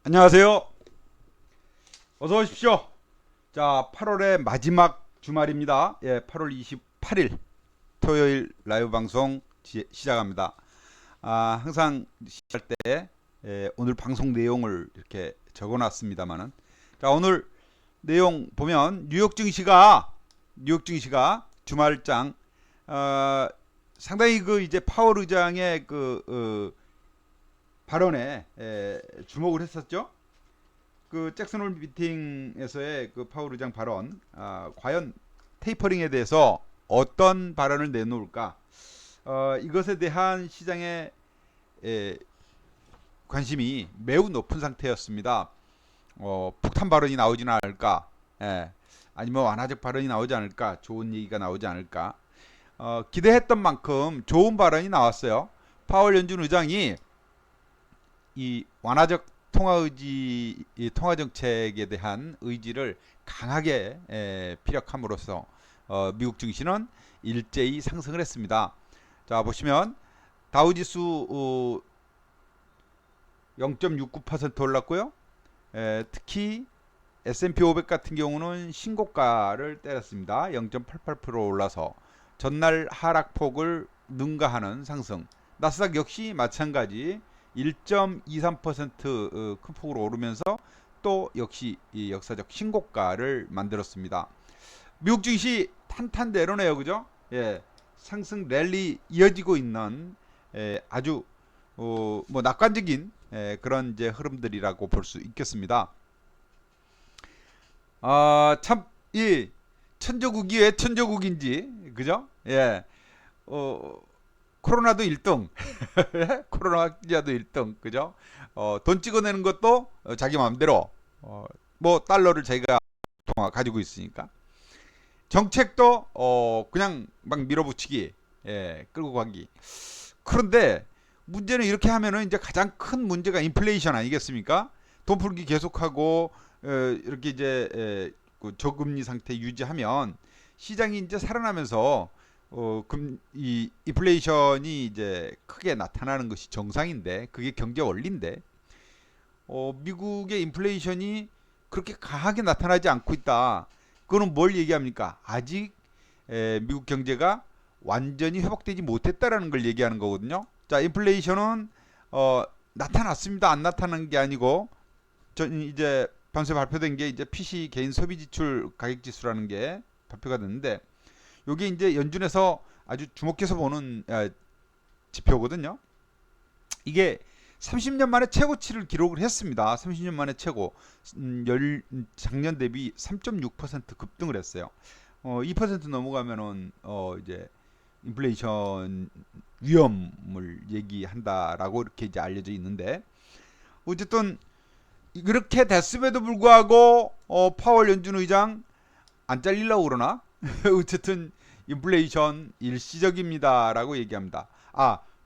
안녕하세요. 어서 오십시오. 자, 8월의 마지막 주말입니다. 예, 8월 28일 토요일 라이브 방송 시작합니다. 항상 시작할 때 오늘 방송 내용을 이렇게 적어놨습니다만은, 자, 오늘 내용 보면 뉴욕 증시가 주말장 상당히 그 이제 파월 의장의 발언에 주목을 했었죠. 그 잭슨홀 미팅에서의 그 파월 의장 발언, 과연 테이퍼링에 대해서 어떤 발언을 내놓을까? 이것에 대한 시장의 관심이 매우 높은 상태였습니다. 폭탄 발언이 나오지는 않을까? 아니면 완화적 발언이 나오지 않을까? 좋은 얘기가 나오지 않을까? 기대했던 만큼 좋은 발언이 나왔어요. 파월 연준 의장이 이 완화적 통화 정책에 대한 의지를 강하게 피력함으로써 미국 증시는 일제히 상승을 했습니다. 자, 보시면 다우지수 0.69% 올랐고요. 특히 S&P 500 같은 경우는 신고가를 때렸습니다. 0.88% 올라서 전날 하락폭을 능가하는 상승. 나스닥 역시 마찬가지 1.23% 큰 폭으로 오르면서 또 역시 이 역사적 신고가를 만들었습니다. 미국 증시 탄탄대로네요, 그죠? 예, 상승 랠리 이어지고 있는 아주 뭐 낙관적인 그런 이제 흐름들이라고 볼 수 있겠습니다. 참 이 천조국이 왜 천조국인지, 그죠? 예, 어, 코로나도 1등, 코로나 확진자도 1등, 그죠? 돈 찍어내는 것도 자기 마음대로, 뭐 달러를 자기가 가지고 있으니까. 정책도 그냥 막 밀어붙이기, 끌고 가기. 그런데 문제는 이렇게 하면은 이제 가장 큰 문제가 인플레이션 아니겠습니까? 돈 풀기 계속하고 이렇게 이제 그 저금리 상태 유지하면 시장이 이제 살아나면서 이 인플레이션이 이제 크게 나타나는 것이 정상인데 그게 경제 원리인데 미국의 인플레이션이 그렇게 강하게 나타나지 않고 있다. 그거는 뭘 얘기합니까? 아직 미국 경제가 완전히 회복되지 못했다라는 걸 얘기하는 거거든요. 자, 인플레이션은 나타났습니다. 안 나타난 게 아니고 이제 밤새 발표된 게 이제 PC 개인 소비 지출 가격 지수라는 게 발표가 됐는데 요게 이제 연준에서 아주 주목해서 보는 지표거든요. 이게 30년 만에 최고치를 기록을 했습니다. 30년 만에 최고. 작년 대비 3.6% 급등을 했어요. 2% 넘어가면은 이제 인플레이션 위험을 얘기한다라고 이렇게 이제 알려져 있는데 어쨌든 이렇게 됐음에도 불구하고 파월 연준 의장 안 잘리려고 그러나 어쨌든 인플레이션 일시적입니다라고 얘기합니다.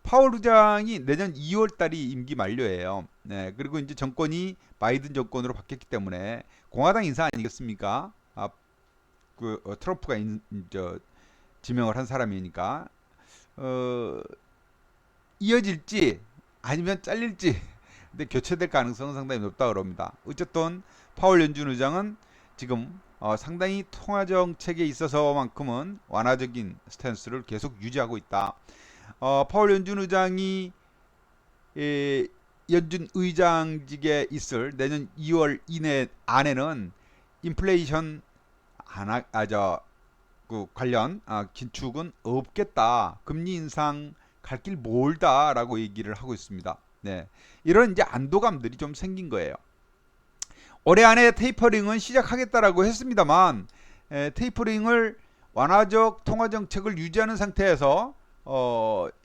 파월 의장이 내년 2월 달이 임기 만료예요. 네, 그리고 이제 정권이 바이든 정권으로 바뀌었기 때문에 공화당 인사 아니겠습니까? 트럼프가 지명을 한 사람이니까 이어질지 아니면 잘릴지 근데 교체될 가능성은 상당히 높다 그럽니다. 어쨌든 파월 연준 의장은 지금 상당히 통화 정책에 있어서만큼은 완화적인 스탠스를 계속 유지하고 있다. 파월 연준 의장이 연준 의장직에 있을 내년 2월 이내 안에는 인플레이션 그 관련 긴축은 없겠다. 금리 인상 갈 길 멀다라고 얘기를 하고 있습니다. 네, 이런 이제 안도감들이 좀 생긴 거예요. 올해 안에 테이퍼링은 시작하겠다라고 했습니다만 테이퍼링을 완화적 통화 정책을 유지하는 상태에서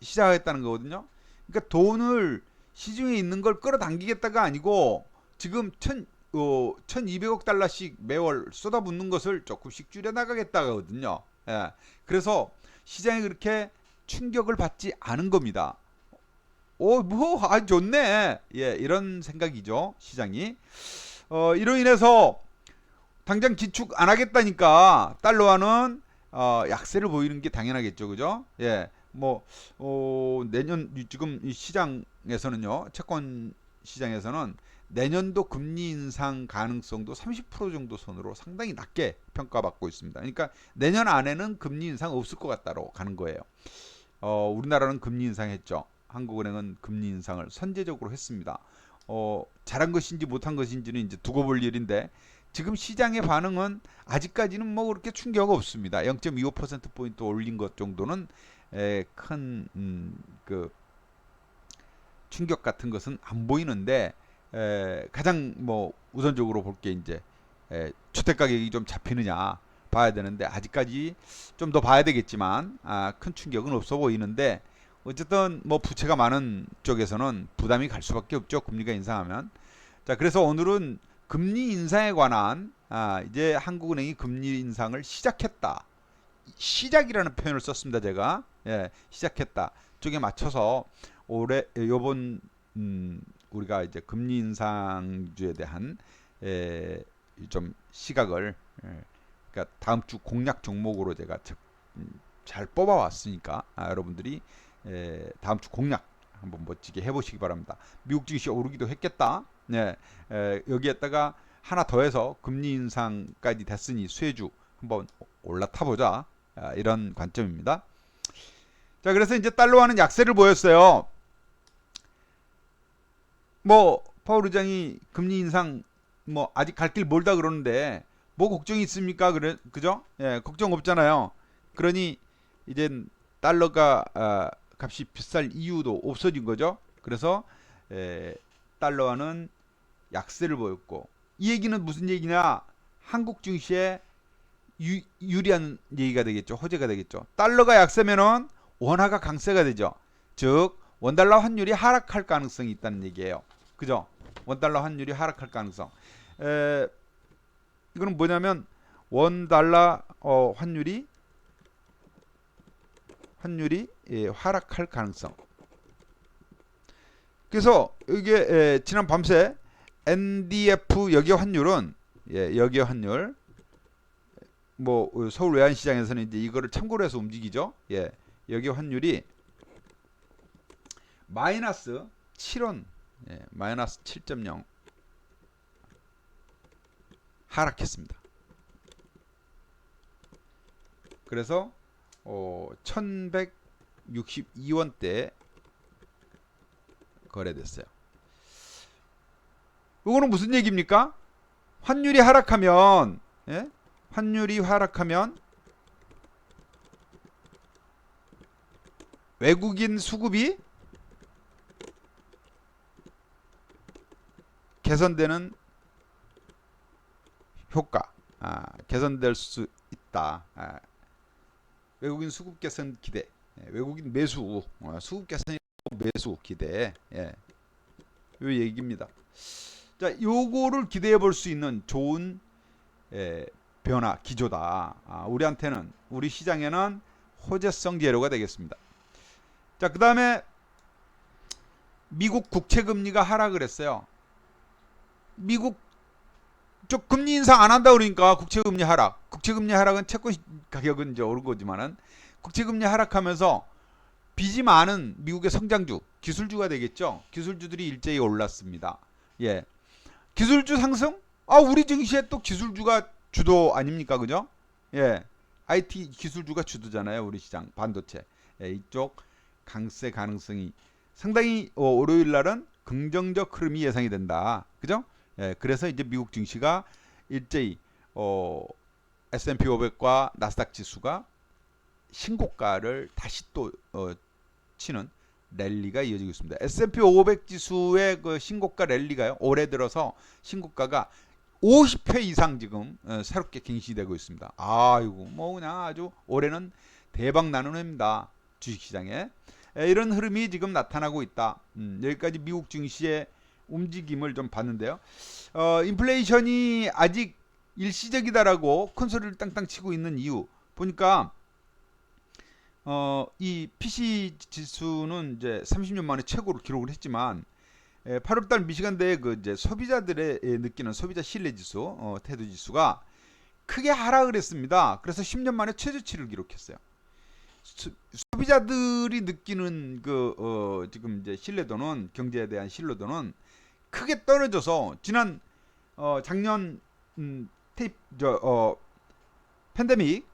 시작하겠다는 거거든요. 그러니까 돈을 시중에 있는 걸 끌어당기겠다가 아니고 지금 1200억 달러씩 매월 쏟아붓는 것을 조금씩 줄여나가겠다거든요. 예. 그래서 시장이 그렇게 충격을 받지 않은 겁니다. 좋네. 예, 이런 생각이죠, 시장이. 이로 인해서 당장 기축 안 하겠다니까 달러화는 약세를 보이는 게 당연하겠죠, 그죠? 예, 내년 지금 이 시장에서는요, 채권 시장에서는 내년도 금리 인상 가능성도 30% 정도 선으로 상당히 낮게 평가받고 있습니다. 그러니까 내년 안에는 금리 인상 없을 것 같다로 가는 거예요. 우리나라는 금리 인상했죠. 한국은행은 금리 인상을 선제적으로 했습니다. 잘한 것인지 못한 것인지는 이제 두고 볼 일인데 지금 시장의 반응은 아직까지는 뭐 그렇게 충격 없습니다. 0.25%포인트 올린 것 정도는 큰 그 충격 같은 것은 안 보이는데 가장 뭐 우선적으로 볼 게 이제 주택 가격이 좀 잡히느냐 봐야 되는데 아직까지 좀 더 봐야 되겠지만 큰 충격은 없어 보이는데 어쨌든 뭐 부채가 많은 쪽에서는 부담이 갈 수밖에 없죠. 금리가 인상하면. 자, 그래서 오늘은 금리 인상에 관한 이제 한국은행이 금리 인상을 시작했다. 시작이라는 표현을 썼습니다. 제가 시작했다 쪽에 맞춰서 올해 요번 우리가 이제 금리 인상주에 대한 좀 시각을 그러니까 다음 주 공략 종목으로 제가 잘 뽑아왔으니까 여러분들이 다음 주 공략 한번 멋지게 해보시기 바랍니다. 미국 증시 오르기도 했겠다. 여기에다가 하나 더해서 금리 인상까지 됐으니 수혜주 한번 올라타 보자. 이런 관점입니다. 자, 그래서 이제 달러화는 약세를 보였어요. 뭐 파월 의장이 금리 인상 뭐 아직 갈 길 멀다 그러는데 뭐 걱정이 있습니까? 그죠? 걱정 없잖아요. 그러니 이제 달러가 값이 비쌀 이유도 없어진 거죠. 그래서 달러화는 약세를 보였고 이 얘기는 무슨 얘기냐? 한국 증시에 유리한 얘기가 되겠죠. 호재가 되겠죠. 달러가 약세면은 원화가 강세가 되죠. 즉 원달러 환율이 하락할 가능성이 있다는 얘기예요. 그죠? 원달러 환율이 하락할 가능성. 이거는 뭐냐면 원달러 환율이 하락할 가능성. 그래서 이게 지난 밤새 NDF 여기 환율은 여기 환율 뭐 서울 외환시장에서는 이제 이거를 참고로 해서 움직이죠. 여기 환율이 마이너스 7원, 마이너스 7.0 하락했습니다. 그래서 1162원대 거래됐어요. 이거는 무슨 얘기입니까? 환율이 하락하면 외국인 수급이 개선되는 효과, 개선될 수 있다. 외국인 수급 개선 기대, 외국인 매수, 수급 개선 매수 기대, 요 얘기입니다. 자, 요거를 기대해 볼 수 있는 좋은 변화 기조다. 우리한테는 우리 시장에는 호재성 재료가 되겠습니다. 자, 그 다음에 미국 국채 금리가 하락을 했어요. 미국 저 금리 인상 안 한다 그러니까 국채금리 하락. 국채금리 하락은 채권 가격은 이제 오른 거지만은 국채금리 하락하면서 빚이 많은 미국의 성장주, 기술주가 되겠죠. 기술주들이 일제히 올랐습니다. 기술주 상승? 우리 증시에 또 기술주가 주도 아닙니까, 그죠? IT 기술주가 주도잖아요, 우리 시장 반도체. 이쪽 강세 가능성이 상당히 월요일 날은 긍정적 흐름이 예상이 된다, 그죠? 그래서 이제 미국 증시가 일제히 S&P 500과 나스닥 지수가 신고가를 다시 또 치는 랠리가 이어지고 있습니다. S&P 500 지수의 그 신고가 랠리가요. 올해 들어서 신고가가 50회 이상 지금 새롭게 갱신되고 있습니다. 이거 뭐 그냥 아주 올해는 대박 나는 해입니다. 주식시장에. 이런 흐름이 지금 나타나고 있다. 여기까지 미국 증시의 움직임을 좀 봤는데요. 인플레이션이 아직 일시적이다라고 큰 소리를 땅땅 치고 있는 이유 보니까 이 PC 지수는 이제 30년 만에 최고로 기록을 했지만 8월달 미시간대에 그 이제 소비자들의 느끼는 소비자 신뢰 지수 테드 지수가 크게 하락을 했습니다. 그래서 10년 만에 최저치를 기록했어요. 소비자들이 느끼는 그 지금 이제 신뢰도는 경제에 대한 신뢰도는 크게 떨어져서 지난 작년 팬데믹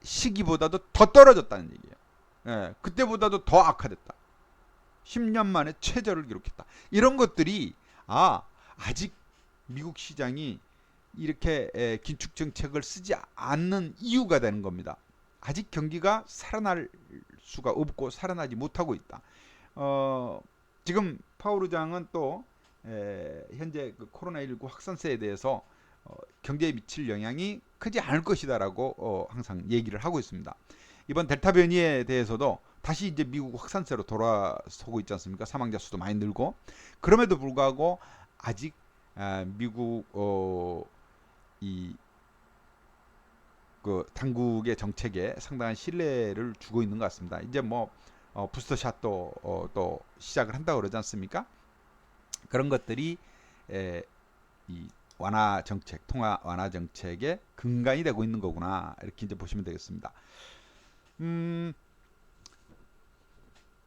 시기보다도 더 떨어졌다는 얘기예요. 예, 그때보다도 더 악화됐다. 10년 만에 최저를 기록했다. 이런 것들이 아직 미국 시장이 이렇게 긴축 정책을 쓰지 않는 이유가 되는 겁니다. 아직 경기가 살아날 수가 없고 살아나지 못하고 있다. 지금 파월 의장은 또 현재 그 코로나19 확산세에 대해서 경제에 미칠 영향이 크지 않을 것이다라고 항상 얘기를 하고 있습니다. 이번 델타 변이에 대해서도 다시 이제 미국 확산세로 돌아서고 있지 않습니까? 사망자 수도 많이 늘고. 그럼에도 불구하고 아직 미국 그 당국의 정책에 상당한 신뢰를 주고 있는 것 같습니다. 이제 뭐 부스터샷도 또 시작을 한다고 그러지 않습니까? 그런 것들이 이 완화 정책, 통화 완화 정책의 근간이 되고 있는 거구나, 이렇게 이제 보시면 되겠습니다.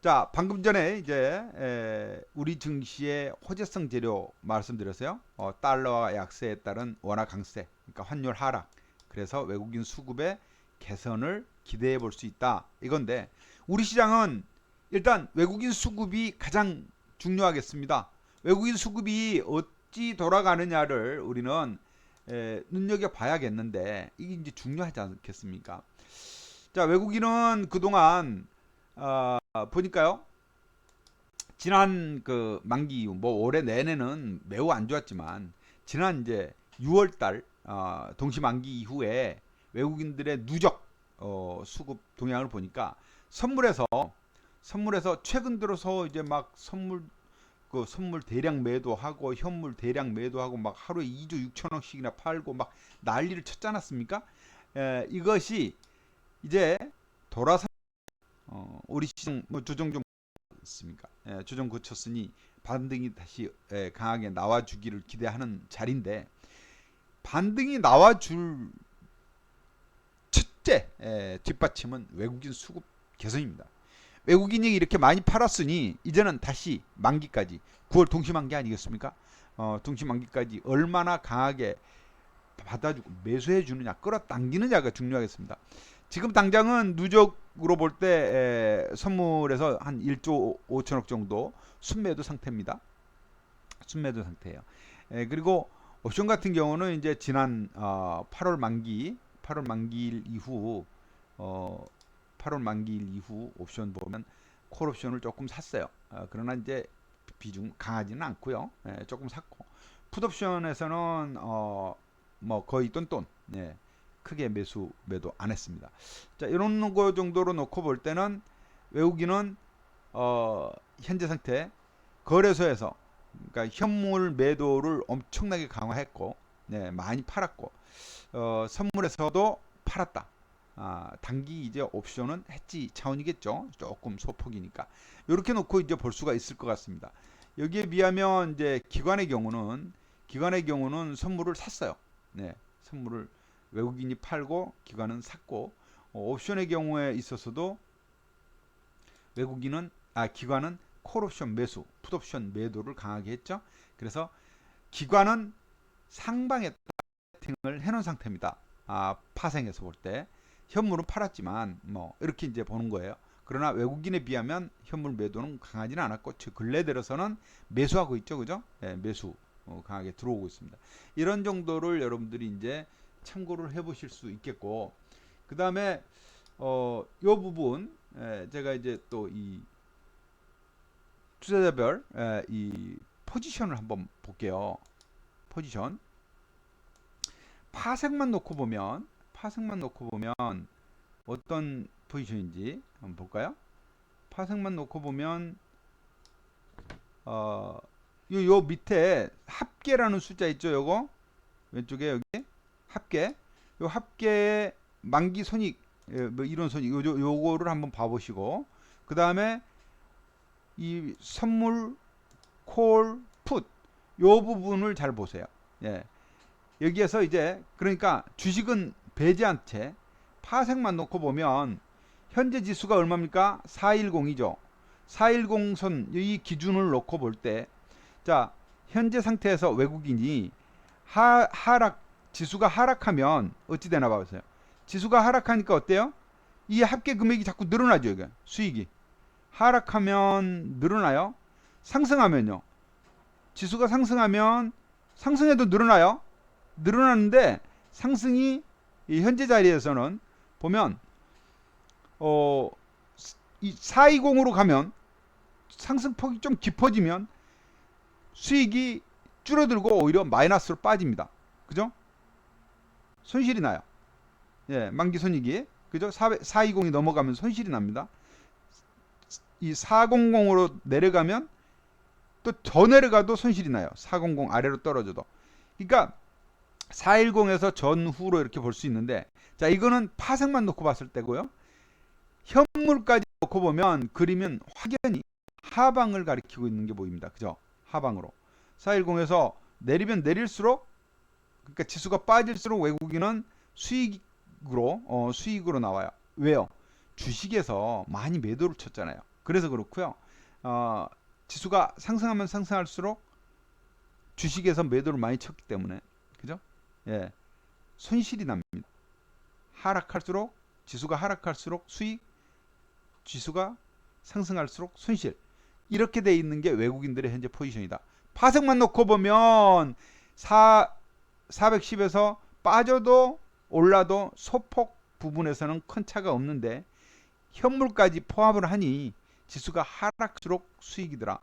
자, 방금 전에 이제 우리 증시의 호재성 재료 말씀드렸어요. 달러와 약세에 따른 원화 강세, 그러니까 환율 하락. 그래서 외국인 수급의 개선을 기대해 볼 수 있다, 이건데, 우리 시장은 일단 외국인 수급이 가장 중요하겠습니다. 외국인 수급이 어찌 돌아가느냐를 우리는 눈여겨 봐야겠는데, 이게 이제 중요하지 않겠습니까? 자, 외국인은 그동안 보니까요, 지난 그 만기 이후, 뭐 올해 내내는 매우 안 좋았지만, 지난 이제 6월달 동시 만기 이후에 외국인들의 누적 수급 동향을 보니까 선물에서 최근 들어서 이제 막 선물 대량 매도하고 현물 대량 매도하고 막 하루에 2조 6천억씩이나 팔고 막 난리를 쳤지 않았습니까? 이것이 이제 돌아서 우리 시장 뭐 조정 좀 있습니까? 조정 거쳤으니 반등이 다시 강하게 나와주기를 기대하는 자리인데, 반등이 나와줄 첫째 뒷받침은 외국인 수급 개선입니다. 외국인이 이렇게 많이 팔았으니 이제는 다시 만기까지, 9월 동시만기 아니겠습니까? 동시만기까지 얼마나 강하게 받아주고 매수해 주느냐, 끌어당기느냐가 중요하겠습니다. 지금 당장은 누적으로 볼 때 선물에서 한 1조 5천억 정도 순매도 상태입니다. 순매도 상태예요. 그리고 옵션 같은 경우는 이제 지난 8월 만기일 이후 8월 만기일 이후 옵션 보면 콜 옵션을 조금 샀어요. 그러나 이제 비중 강하지는 않고요. 조금 샀고, 풋 옵션에서는 뭐 거의 똔똔, 크게 매도 안 했습니다. 자, 이런 거 정도로 놓고 볼 때는 외국인은 현재 상태 거래소에서, 그러니까 현물 매도를 엄청나게 강화했고, 많이 팔았고, 선물에서도 팔았다. 단기 이제 옵션은 해지 차원이겠죠. 조금 소폭이니까. 이렇게 놓고 이제 볼 수가 있을 것 같습니다. 여기에 비하면 이제 기관의 경우는 선물을 샀어요. 선물을 외국인이 팔고 기관은 샀고, 옵션의 경우에 있어서도 기관은 콜옵션 매수, 풋옵션 매도를 강하게 했죠. 그래서 기관은 상방에 세팅을 해놓은 상태입니다. 파생해서 볼 때 현물은 팔았지만 뭐 이렇게 이제 보는 거예요. 그러나 외국인에 비하면 현물 매도는 강하지는 않았고, 근래 들어서는 매수하고 있죠, 그죠? 매수 강하게 들어오고 있습니다. 이런 정도를 여러분들이 이제 참고를 해보실 수 있겠고, 그 다음에 요 부분 제가 이제 또 이 투자자별 이 포지션을 한번 볼게요. 포지션 파생만 놓고 보면 어떤 포지션인지 한번 볼까요? 파생만 놓고 보면 요 밑에 합계라는 숫자 있죠? 요거 왼쪽에 여기 합계, 요 합계의 만기 손익, 뭐 이런 손익, 요거를 한번 봐보시고, 그 다음에 이 선물, 콜, 풋, 요 부분을 잘 보세요. 여기에서 이제 그러니까 주식은 배제한 채 파생만 놓고 보면 현재 지수가 얼마입니까? 410이죠. 410선 이 기준을 놓고 볼 때, 자, 현재 상태에서 외국인이 하락, 지수가 하락하면 어찌 되나 봐보세요. 지수가 하락하니까 어때요? 이 합계 금액이 자꾸 늘어나죠. 이게 수익이 하락하면 늘어나요. 상승하면요, 지수가 상승하면 상승해도 늘어나요. 늘어나는데 상승이 이 현재 자리에서는 보면 이 420으로 가면 상승폭이 좀 깊어지면 수익이 줄어들고 오히려 마이너스로 빠집니다. 그죠? 손실이 나요. 예, 만기 손익이. 그죠? 420이 넘어가면 손실이 납니다. 이 400으로 내려가면 또 더 내려가도 손실이 나요. 400 아래로 떨어져도. 그러니까 410에서 전후로 이렇게 볼 수 있는데, 자, 이거는 파생만 놓고 봤을 때고요. 현물까지 놓고 보면 그림은 확연히 하방을 가리키고 있는 게 보입니다. 그죠? 하방으로. 410에서 내리면 내릴수록, 그러니까 지수가 빠질수록 외국인은 수익으로 나와요. 왜요? 주식에서 많이 매도를 쳤잖아요. 그래서 그렇고요. 지수가 상승하면 상승할수록 주식에서 매도를 많이 쳤기 때문에, 그죠? 예, 손실이 납니다. 하락할수록, 지수가 하락할수록 수익, 지수가 상승할수록 손실. 이렇게 돼 있는 게 외국인들의 현재 포지션이다. 파생만 놓고 보면 410에서 빠져도 올라도 소폭 부분에서는 큰 차가 없는데, 현물까지 포함을 하니 지수가 하락할수록 수익이더라.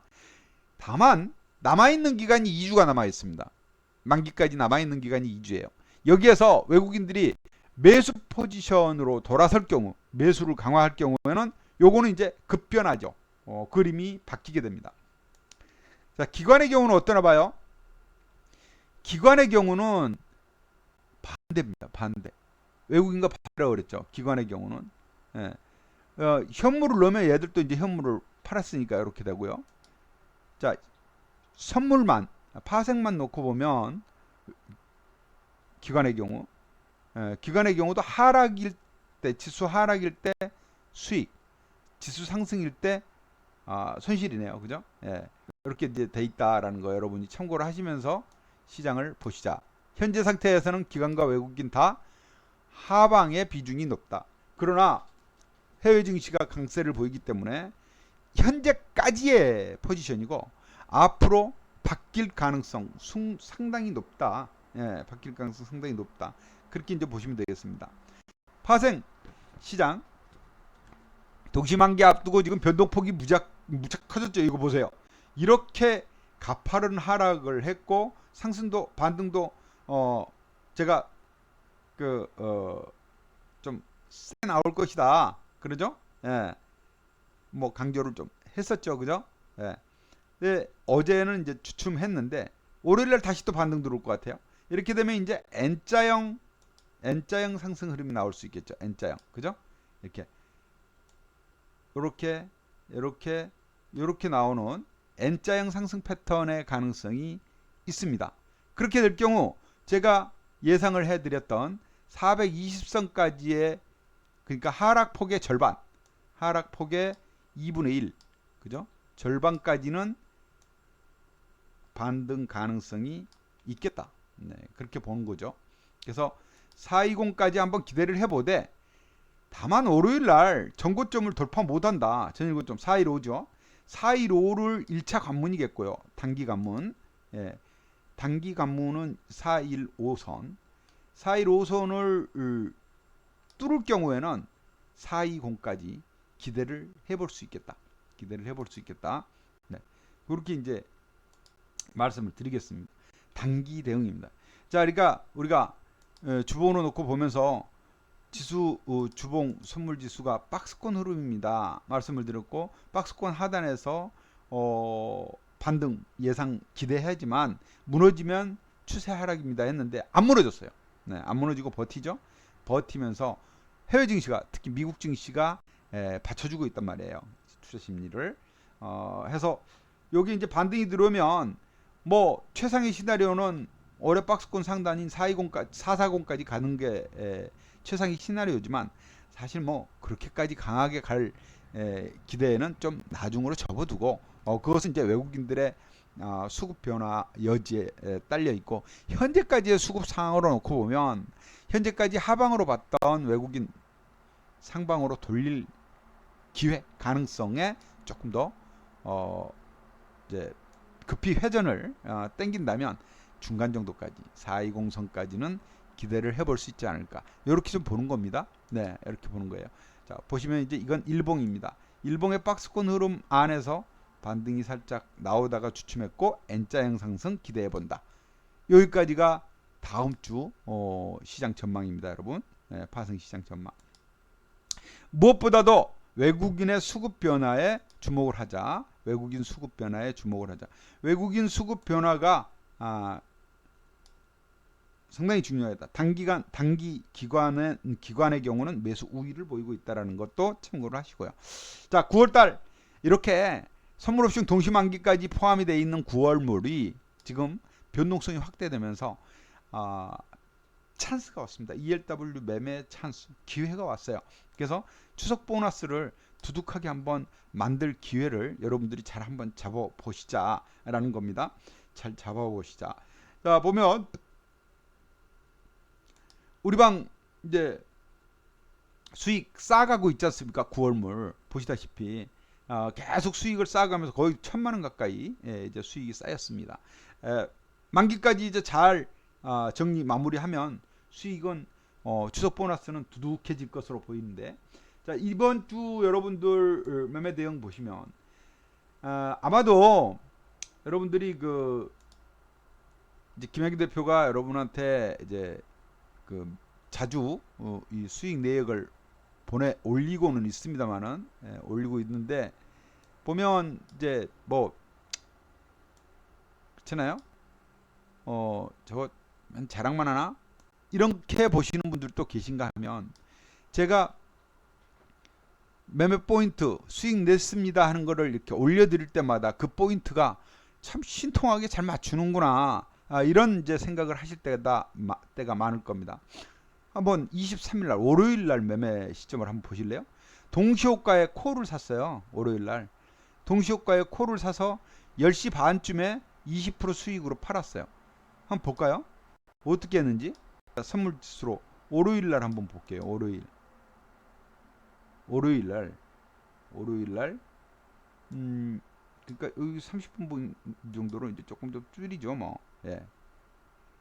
다만 남아있는 기간이 2주가 남아있습니다. 만기까지 남아있는 기간이 2주예요. 여기에서 외국인들이 매수 포지션으로 돌아설 경우, 매수를 강화할 경우에는 요거는 이제 급변하죠. 그림이 바뀌게 됩니다. 자, 기관의 경우는 어떠나 봐요? 기관의 경우는 반대입니다. 반대. 외국인과 반대라고 그랬죠. 기관의 경우는. 예. 현물을 넣으면 얘들도 이제 현물을 팔았으니까 이렇게 되고요. 자, 선물만, 파생만 놓고 보면 기관의 경우, 기관의 경우도 하락일 때, 지수 하락일 때 수익, 지수 상승일 때 손실이네요. 그죠? 예, 이렇게 이제 돼 있다라는 거 여러분이 참고를 하시면서 시장을 보시자. 현재 상태에서는 기관과 외국인 다 하방의 비중이 높다. 그러나 해외 증시가 강세를 보이기 때문에 현재까지의 포지션이고, 앞으로 바뀔 가능성 상당히 높다. 예, 바뀔 가능성 상당히 높다. 그렇게 이제 보시면 되겠습니다. 파생 시장 동시만기 앞두고 지금 변동폭이 무척 커졌죠. 이거 보세요. 이렇게 가파른 하락을 했고, 상승도 반등도 제가 좀 세 나올 것이다. 그러죠? 예. 뭐 강조를 좀 했었죠. 그죠? 예. 근데 어제는 이제 주춤했는데 월요일날 다시 또 반등 들어올 것 같아요. 이렇게 되면 이제 N자형 상승 흐름이 나올 수 있겠죠. N자형. 그죠? 이렇게 나오는 N자형 상승 패턴의 가능성이 있습니다. 그렇게 될 경우 제가 예상을 해드렸던 420선까지의, 그러니까 하락폭의 절반, 하락폭의 2분의 1, 그죠? 절반까지는 반등 가능성이 있겠다. 네, 그렇게 보는 거죠. 그래서 420까지 한번 기대를 해보되, 다만 월요일 날 전고점을 돌파 못한다. 전일고점 415죠. 415를 1차 관문이겠고요. 단기 관문. 예, 단기 관문은 415선. 415선을 뚫을 경우에는 420까지 기대를 해볼 수 있겠다. 기대를 해볼 수 있겠다. 네, 그렇게 이제 말씀을 드리겠습니다. 단기 대응입니다. 자, 그러니까 우리가 주봉으로 놓고 보면서 지수, 주봉 선물 지수가 박스권 흐름입니다. 말씀을 드렸고, 박스권 하단에서 반등 예상 기대하지만 무너지면 추세 하락입니다 했는데 안 무너졌어요. 네, 안 무너지고 버티죠. 버티면서 해외 증시가, 특히 미국 증시가 받쳐주고 있단 말이에요. 투자 심리를. 해서 여기 이제 반등이 들어오면 뭐 최상의 시나리오는 올해 박스권 상단인 440까지 가는 게 최상의 시나리오지만, 사실 뭐 그렇게까지 강하게 갈 기대에는 좀 나중으로 접어두고, 그것은 이제 외국인들의 수급 변화 여지에 딸려 있고, 현재까지의 수급 상황으로 놓고 보면 현재까지 하방으로 봤던 외국인 상방으로 돌릴 기회 가능성에 조금 더 이제 급히 회전을 땡긴다면 중간 정도까지 420선까지는 기대를 해볼 수 있지 않을까, 이렇게 좀 보는 겁니다. 네, 이렇게 보는 거예요. 자, 보시면 이제 이건 일봉입니다. 일봉의 박스권 흐름 안에서 반등이 살짝 나오다가 주춤했고 N자형 상승 기대해 본다. 여기까지가 다음 주 시장 전망입니다, 여러분. 네, 파생 시장 전망. 무엇보다도 외국인의 수급 변화에 주목을 하자. 외국인 수급 변화에 주목을 하자. 외국인 수급 변화가 상당히 중요하다. 단기 기관의 경우는 매수 우위를 보이고 있다는 것도 참고를 하시고요. 자, 9월달 이렇게 선물 옵션 동시만기까지 포함이 되어 있는 9월물이 지금 변동성이 확대되면서 찬스가 왔습니다. ELW 매매 찬스, 기회가 왔어요. 그래서 추석 보너스를 두둑하게 한번 만들 기회를 여러분들이 잘 한번 잡아보시자라는 겁니다. 잘 잡아보시자. 자, 보면 우리 방 이제 수익 쌓아가고 있지 않습니까? 9월물 보시다시피 계속 수익을 쌓아가면서 거의 1,000만원 가까이 이제 수익이 쌓였습니다. 만기까지 이제 잘 정리 마무리하면 수익은 추석 보너스는 두둑해질 것으로 보이는데, 자, 이번 주 여러분들 매매 대응 보시면 아마도 여러분들이 이제 김혜기 대표가 여러분한테 이제 자주 이 수익 내역을 올리고는 있습니다만은, 올리고 있는데 보면 이제 뭐 그렇잖아요. 저거 자랑만 하나? 이렇게 보시는 분들도 계신가 하면, 제가 매매 포인트 수익 냈습니다 하는 거를 이렇게 올려드릴 때마다 그 포인트가 참 신통하게 잘 맞추는구나, 이런 이제 생각을 하실 때가 많을 겁니다. 한번 23일날 월요일날 매매 시점을 한번 보실래요? 동시호가에 콜을 샀어요. 월요일날 동시호가에 콜을 사서 10시 반쯤에 20% 수익으로 팔았어요. 한번 볼까요? 어떻게 했는지. 선물지수로 월요일날 한번 볼게요. 월요일날 그러니까 여기 30분 정도로 이제 조금 더 줄이죠, 뭐. 예.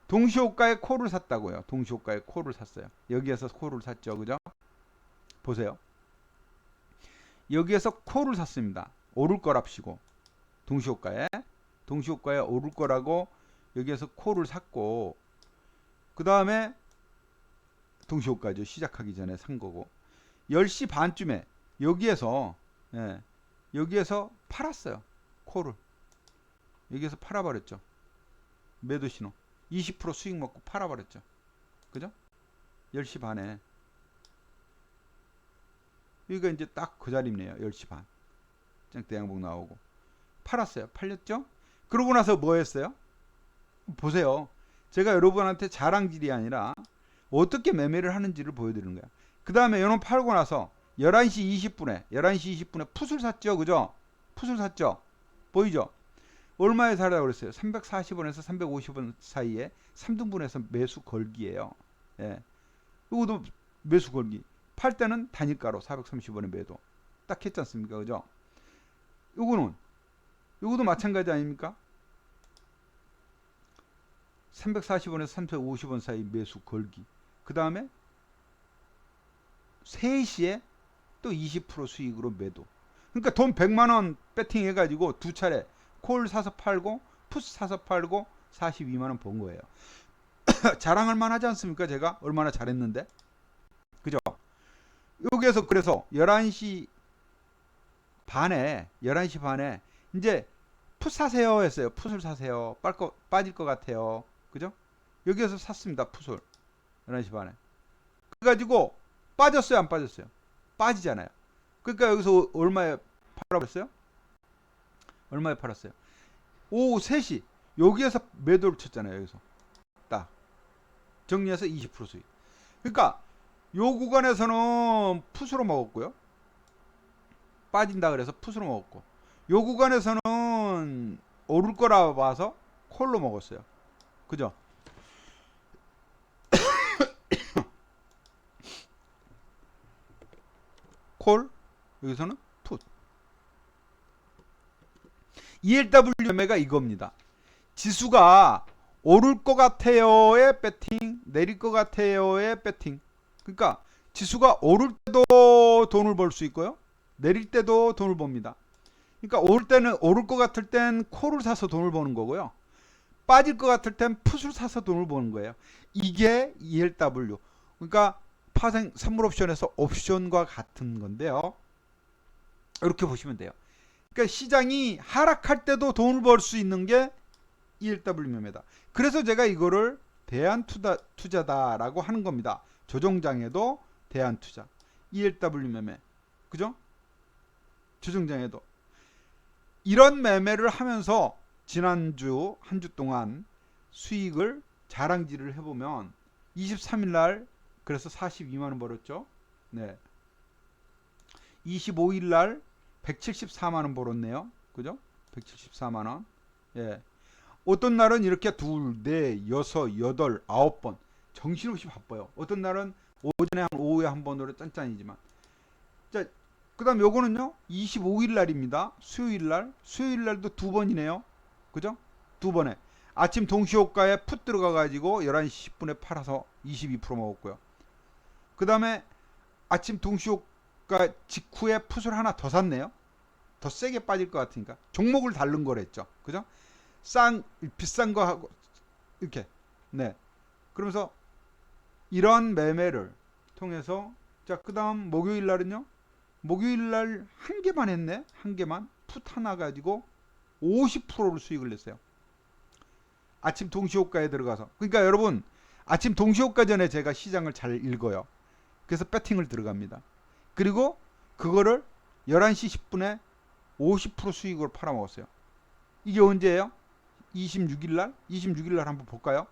동시호가에 콜을 샀다고요. 동시호가에 콜을 샀어요. 여기에서 콜을 샀죠, 그죠? 보세요. 여기에서 콜을 샀습니다. 오를 거랍시고, 동시호가에 오를 거라고 여기에서 콜을 샀고, 그 다음에 동시호가죠. 시작하기 전에 산 거고, 10시 반쯤에 여기에서 팔았어요. 콜을 여기에서 팔아버렸죠. 매도 신호 20% 수익 먹고 팔아버렸죠. 그죠? 10시 반에 여기가 이제 딱 그 자리네요. 10시 반 대양봉 나오고 팔았어요. 팔렸죠? 그러고 나서 뭐 했어요? 보세요. 제가 여러분한테 자랑질이 아니라 어떻게 매매를 하는지를 보여드리는 거야. 그 다음에 요놈 팔고 나서 11시 20분에 풋을 샀죠. 그죠? 풋을 샀죠. 보이죠? 얼마에 사라고 그랬어요? 340원에서 350원 사이에 3등분해서 매수 걸기예요. 예. 이것도 매수 걸기. 팔 때는 단일가로 430원에 매도. 딱 했지 않습니까? 그죠? 요거도 마찬가지 아닙니까? 340원에서 350원 사이 매수 걸기. 그 다음에 3시에 또 20% 수익으로 매도. 그러니까 돈 100만원 배팅 해가지고 두 차례 콜 사서 팔고 풋 사서 팔고 42만원 번 거예요. 자랑할 만하지 않습니까? 제가 얼마나 잘했는데. 그죠? 여기에서 그래서 11시 반에 이제 풋 사세요 했어요. 풋을 사세요. 빠질 것 같아요. 그죠? 여기에서 샀습니다. 풋을 11시 반에. 그래가지고 빠졌어요, 안 빠졌어요? 빠지잖아요. 그러니까 여기서 얼마에 팔아버렸어요? 얼마에 팔았어요? 오후 3시 여기에서 매도를 쳤잖아요. 여기서 딱 정리해서 20% 수익. 그러니까 요 구간에서는 풋으로 먹었고요. 빠진다 그래서 풋으로 먹었고, 요 구간에서는 오를 거라 봐서 콜로 먹었어요. 그죠? 콜, 여기서는 풋. ELW 매매가 이겁니다. 지수가 오를 것 같아요의 배팅, 내릴 것 같아요의 배팅. 그러니까 지수가 오를 때도 돈을 벌 수 있고요, 내릴 때도 돈을 법니다. 그러니까 오를 때는, 오를 것 같을 땐 콜을 사서 돈을 버는 거고요, 빠질 것 같을 땐 풋을 사서 돈을 버는 거예요. 이게 ELW. 그러니까 파생 선물 옵션에서 옵션과 같은 건데요. 이렇게 보시면 돼요. 그러니까 시장이 하락할 때도 돈을 벌 수 있는 게 ELW 매매다. 그래서 제가 이거를 대안투자다라고 하는 겁니다. 조정장에도 대안투자, ELW 매매, 그죠? 조정장에도 이런 매매를 하면서 지난주 한 주 동안 수익을 자랑질을 해보면 23일 날 그래서 42만 원 벌었죠. 네. 25일 날 174만 원 벌었네요. 그죠? 174만 원. 예. 어떤 날은 이렇게 둘, 넷, 여섯, 여덟, 아홉 번 정신없이 바빠요. 어떤 날은 오전에 한 오후에 한 번으로 짠짠이지만. 자, 그다음 요거는요. 25일 날입니다. 수요일 날. 수요일 날도 두 번이네요. 그죠? 두 번에. 아침 동시호가에 풋 들어가 가지고 11시 10분에 팔아서 22% 먹었고요. 그다음에 아침 동시호가 직후에 풋을 하나 더 샀네요. 더 세게 빠질 것 같으니까. 종목을 다른 거랬죠. 그죠? 비싼 거 하고 이렇게. 네. 그러면서 이런 매매를 통해서, 자, 그다음 목요일 날은요. 목요일 날 한 개만 했네. 한 개만 풋 하나 가지고 50%를 수익을 냈어요. 아침 동시호가에 들어가서. 그러니까 여러분, 아침 동시호가 전에 제가 시장을 잘 읽어요. 그래서 배팅을 들어갑니다. 그리고 그거를 11시 10분에 50% 수익으로 팔아먹었어요. 이게 언제예요? 26일 날? 26일 날 한번 볼까요?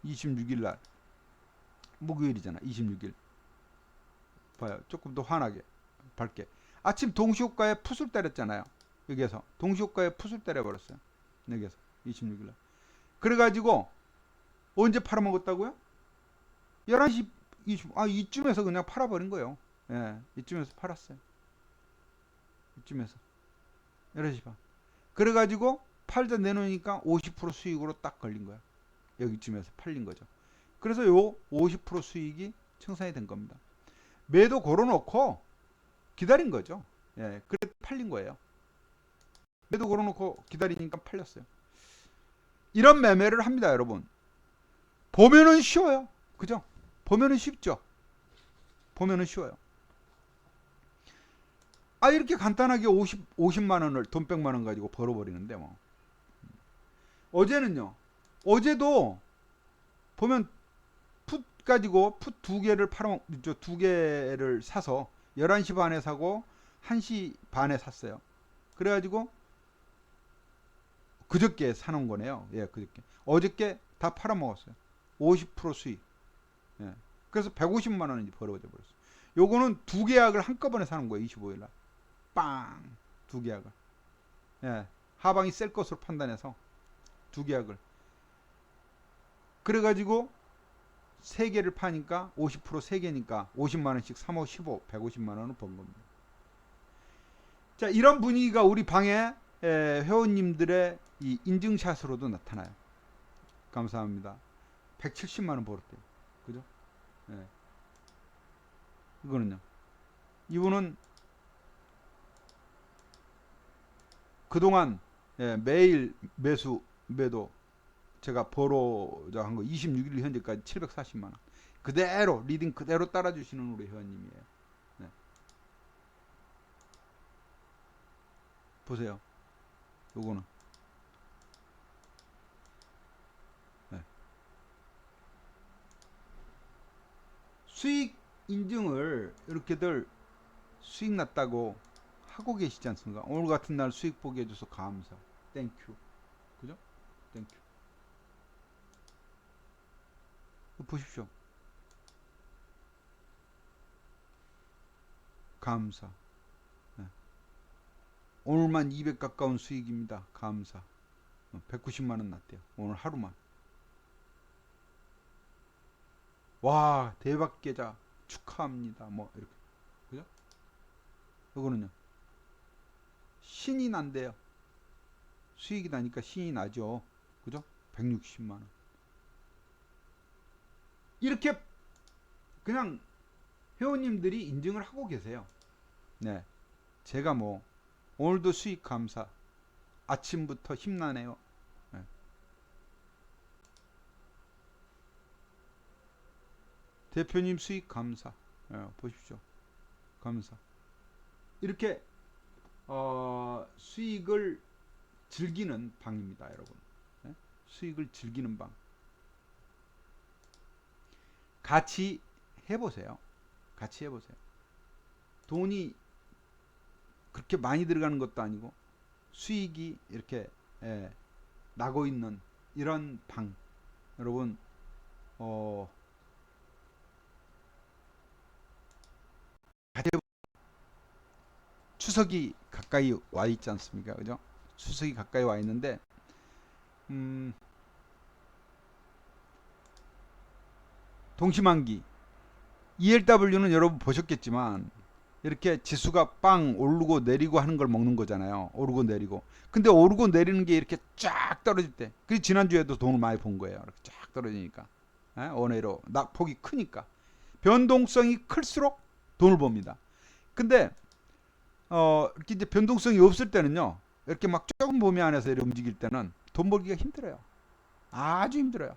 26일 날. 목요일이잖아. 26일. 봐요. 조금 더 환하게, 밝게. 아침 동시호가에 풋을 때렸잖아요. 여기에서. 동시호가에 풋을 때려버렸어요. 여기에서. 26일 날. 그래가지고, 언제 팔아먹었다고요? 11시 20, 이쯤에서 그냥 팔아버린 거예요. 예, 이쯤에서 팔았어요. 이쯤에서. 11시 반. 그래가지고, 팔다 내놓으니까 50% 수익으로 딱 걸린 거야. 여기쯤에서 팔린 거죠. 그래서 요 50% 수익이 청산이 된 겁니다. 매도 걸어놓고 기다린 거죠. 예, 그래 팔린 거예요. 매도 걸어놓고 기다리니까 팔렸어요. 이런 매매를 합니다, 여러분. 보면은 쉬워요. 그죠? 보면은 쉽죠. 보면은 쉬워요. 이렇게 간단하게 50만 원을, 돈 100만 원 가지고 벌어버리는데 뭐. 어제는요. 어제도 보면 풋 가지고 풋 두 개를 두 개를 사서 11시 반에 사고 1시 반에 샀어요. 그래가지고 그저께 사놓은 거네요. 예, 그저께. 어저께 다 팔아먹었어요. 50% 수익. 예. 그래서 150만 원이 벌어져 버렸어요. 요거는 두 계약을 한꺼번에 사는 거예요. 25일 날. 빵! 두 계약을. 예. 하방이 셀 것으로 판단해서 두 계약을. 그래가지고 세 개를 파니까 50% 세 개니까 50만 원씩 3, 5, 15, 150만 원을 번 겁니다. 자, 이런 분위기가 우리 방에 회원님들의 이 인증샷으로도 나타나요. 감사합니다. 170만 원 벌었대요. 그죠? 예. 이거는요. 이분은 그동안 매일 매도 제가 벌어져 한 거 26일 현재까지 740만 원. 그대로 리딩 그대로 따라주시는 우리 회원님이에요. 네. 보세요. 요거는 네. 수익 인증을 이렇게들 수익 났다고 하고 계시지 않습니까? 오늘 같은 날 수익 보게 해줘서 감사. 땡큐. 그죠? 땡큐. 보십시오. 감사. 네. 오늘만 200 가까운 수익입니다. 감사. 190만 원 났대요. 오늘 하루만. 와, 대박 계좌 축하합니다. 뭐 이렇게. 그죠? 이거는요. 신이 난대요. 수익이 나니까 신이 나죠. 그죠? 160만 원. 이렇게 그냥 회원님들이 인증을 하고 계세요. 네. 제가 뭐 오늘도 수익 감사. 아침부터 힘나네요. 네. 대표님 수익 감사. 보십시오. 감사. 이렇게 수익을 즐기는 방입니다, 여러분. 네? 수익을 즐기는 방. 같이 해보세요. 같이 해보세요. 돈이 그렇게 많이 들어가는 것도 아니고 수익이 이렇게 나고 있는 이런 방. 여러분 추석이 가까이 와 있지 않습니까? 그죠? 추석이 가까이 와 있는데 동시만기 ELW는 여러분 보셨겠지만 이렇게 지수가 빵 오르고 내리고 하는 걸 먹는 거잖아요. 오르고 내리고. 근데 오르고 내리는 게 이렇게 쫙 떨어질 때. 그 지난주에도 돈을 많이 본 거예요. 이렇게 쫙 떨어지니까. 원외로 낙폭이 크니까. 변동성이 클수록 돈을 법니다. 근데 이렇게 이제 변동성이 없을 때는요. 이렇게 막 조금 범위 안에서 이렇게 움직일 때는 돈 벌기가 힘들어요. 아주 힘들어요.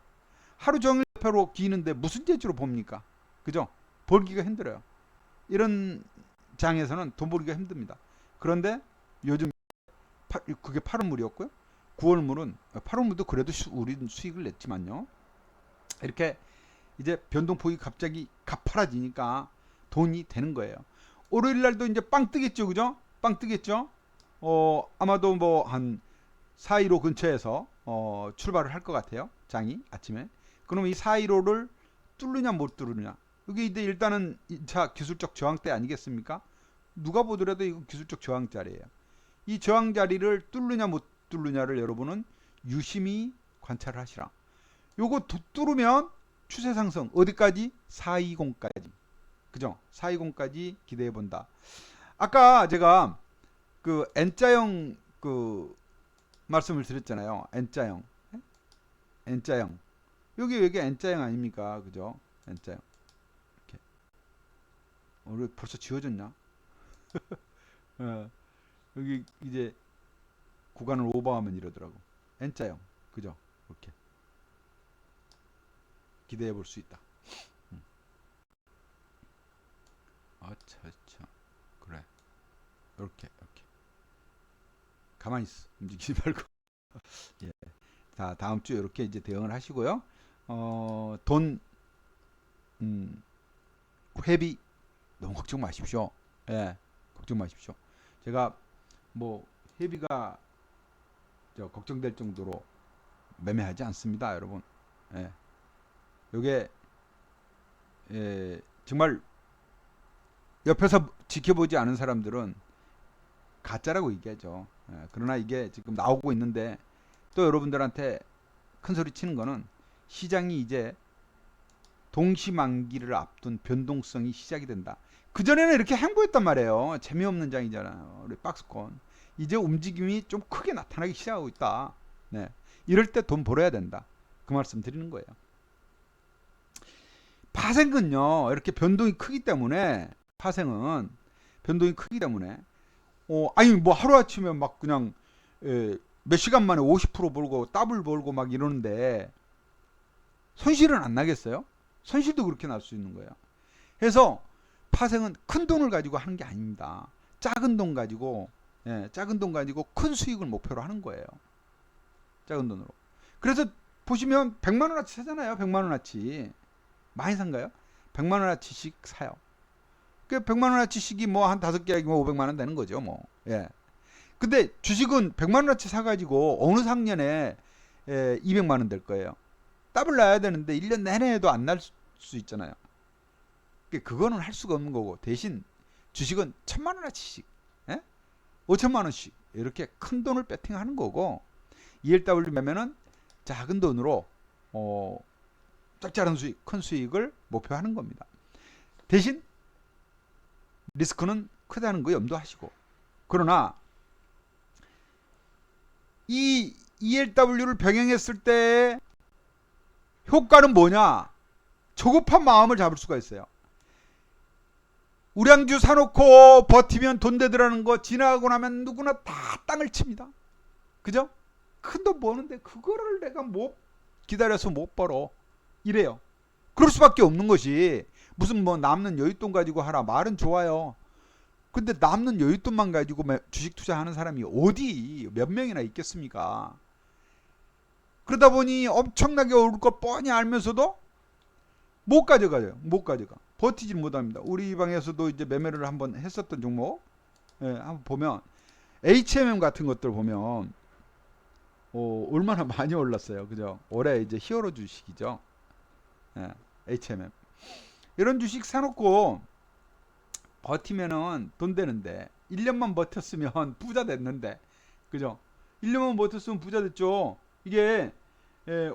하루 종일 표로 기는데 무슨 재주로 봅니까? 그죠? 벌기가 힘들어요. 이런 장에서는 돈 벌기가 힘듭니다. 그런데 요즘 그게 8월물이었고요. 9월물은 8월물도 그래도 우리는 수익을 냈지만요. 이렇게 이제 변동폭이 갑자기 가파라지니까 돈이 되는 거예요. 월요일 날도 이제 빵 뜨겠죠, 그죠? 빵 뜨겠죠. 아마도 뭐 한 415 근처에서 출발을 할 것 같아요. 장이 아침에. 그럼 이 415를 뚫느냐 못 뚫느냐. 이게 이제 일단은 2차 기술적 저항대 아니겠습니까? 누가 보더라도 이거 기술적 저항자리예요. 이 저항자리를 뚫느냐 못 뚫느냐를 여러분은 유심히 관찰을 하시라. 요거 뚫으면 추세 상승 어디까지? 420까지. 그죠? 420까지 기대해 본다. 아까 제가 그 N자형 그 말씀을 드렸잖아요. N자형. N자형. 여기 N자형 아닙니까? 그죠? N자형. 이렇게. 우리 벌써 지워졌냐? 여기 이제 구간을 오버하면 이러더라고. N자형. 그죠? 이렇게. 기대해 볼 수 있다. 아차. 그래. 이렇게. 가만히 있어. 움직이지 말고. 예. 자, 다음 주에 이렇게 이제 대응을 하시고요. 돈, 회비 너무 걱정 마십시오. 예. 걱정 마십시오. 제가 뭐 회비가 걱정될 정도로 매매하지 않습니다, 여러분. 예. 요게 정말 옆에서 지켜보지 않은 사람들은 가짜라고 얘기하죠. 그러나 이게 지금 나오고 있는데 또 여러분들한테 큰 소리 치는 거는 시장이 이제 동시만기를 앞둔 변동성이 시작이 된다. 그전에는 이렇게 행보했단 말이에요. 재미없는 장이잖아요. 우리 박스권. 이제 움직임이 좀 크게 나타나기 시작하고 있다. 네. 이럴 때 돈 벌어야 된다. 그 말씀 드리는 거예요. 파생은요. 이렇게 변동이 크기 때문에 파생은 변동이 크기 때문에 아니 뭐 하루아침에 막 그냥 몇 시간 만에 50% 벌고 더블 벌고 막 이러는데 손실은 안 나겠어요? 손실도 그렇게 날 수 있는 거예요. 그래서 파생은 큰 돈을 가지고 하는 게 아닙니다. 작은 돈 가지고 큰 수익을 목표로 하는 거예요. 작은 돈으로. 그래서 보시면 100만 원어치 사잖아요. 100만 원어치. 많이 산가요? 100만 원어치씩 사요. 그 100만 원어치씩이 뭐 한 5개약이면 500만 원 되는 거죠, 뭐. 예. 근데 주식은 100만 원어치 사 가지고 어느 상년에 200만 원 될 거예요. 더블 나야 되는데 1년 내내 해도 안 날 수 있잖아요. 그거는 할 수가 없는 거고 대신 주식은 1000만 원어치씩 5천만 원씩 이렇게 큰 돈을 배팅하는 거고 ELW 매매는 작은 돈으로 짭짤한 수익, 큰 수익을 목표하는 겁니다. 대신 리스크는 크다는 거 염두하시고. 그러나 이 ELW를 병행했을 때 효과는 뭐냐? 조급한 마음을 잡을 수가 있어요. 우량주 사놓고 버티면 돈 되더라는 거 지나가고 나면 누구나 다 땅을 칩니다. 그죠? 큰 돈 버는데 그거를 내가 못 기다려서 못 벌어. 이래요. 그럴 수밖에 없는 것이, 무슨 뭐 남는 여윳돈 가지고 하라 말은 좋아요. 근데 남는 여윳돈만 가지고 주식 투자하는 사람이 어디 몇 명이나 있겠습니까? 그러다 보니 엄청나게 오를 걸 뻔히 알면서도 못 가져가요. 못 가져가. 버티질 못합니다. 우리 방에서도 이제 매매를 한번 했었던 종목, 한번 보면 HMM 같은 것들 보면 얼마나 많이 올랐어요. 그죠? 올해 이제 히어로 주식이죠. HMM. 이런 주식 사놓고 버티면은 돈 되는데, 1년만 버텼으면 부자 됐는데, 그죠? 1년만 버텼으면 부자 됐죠. 이게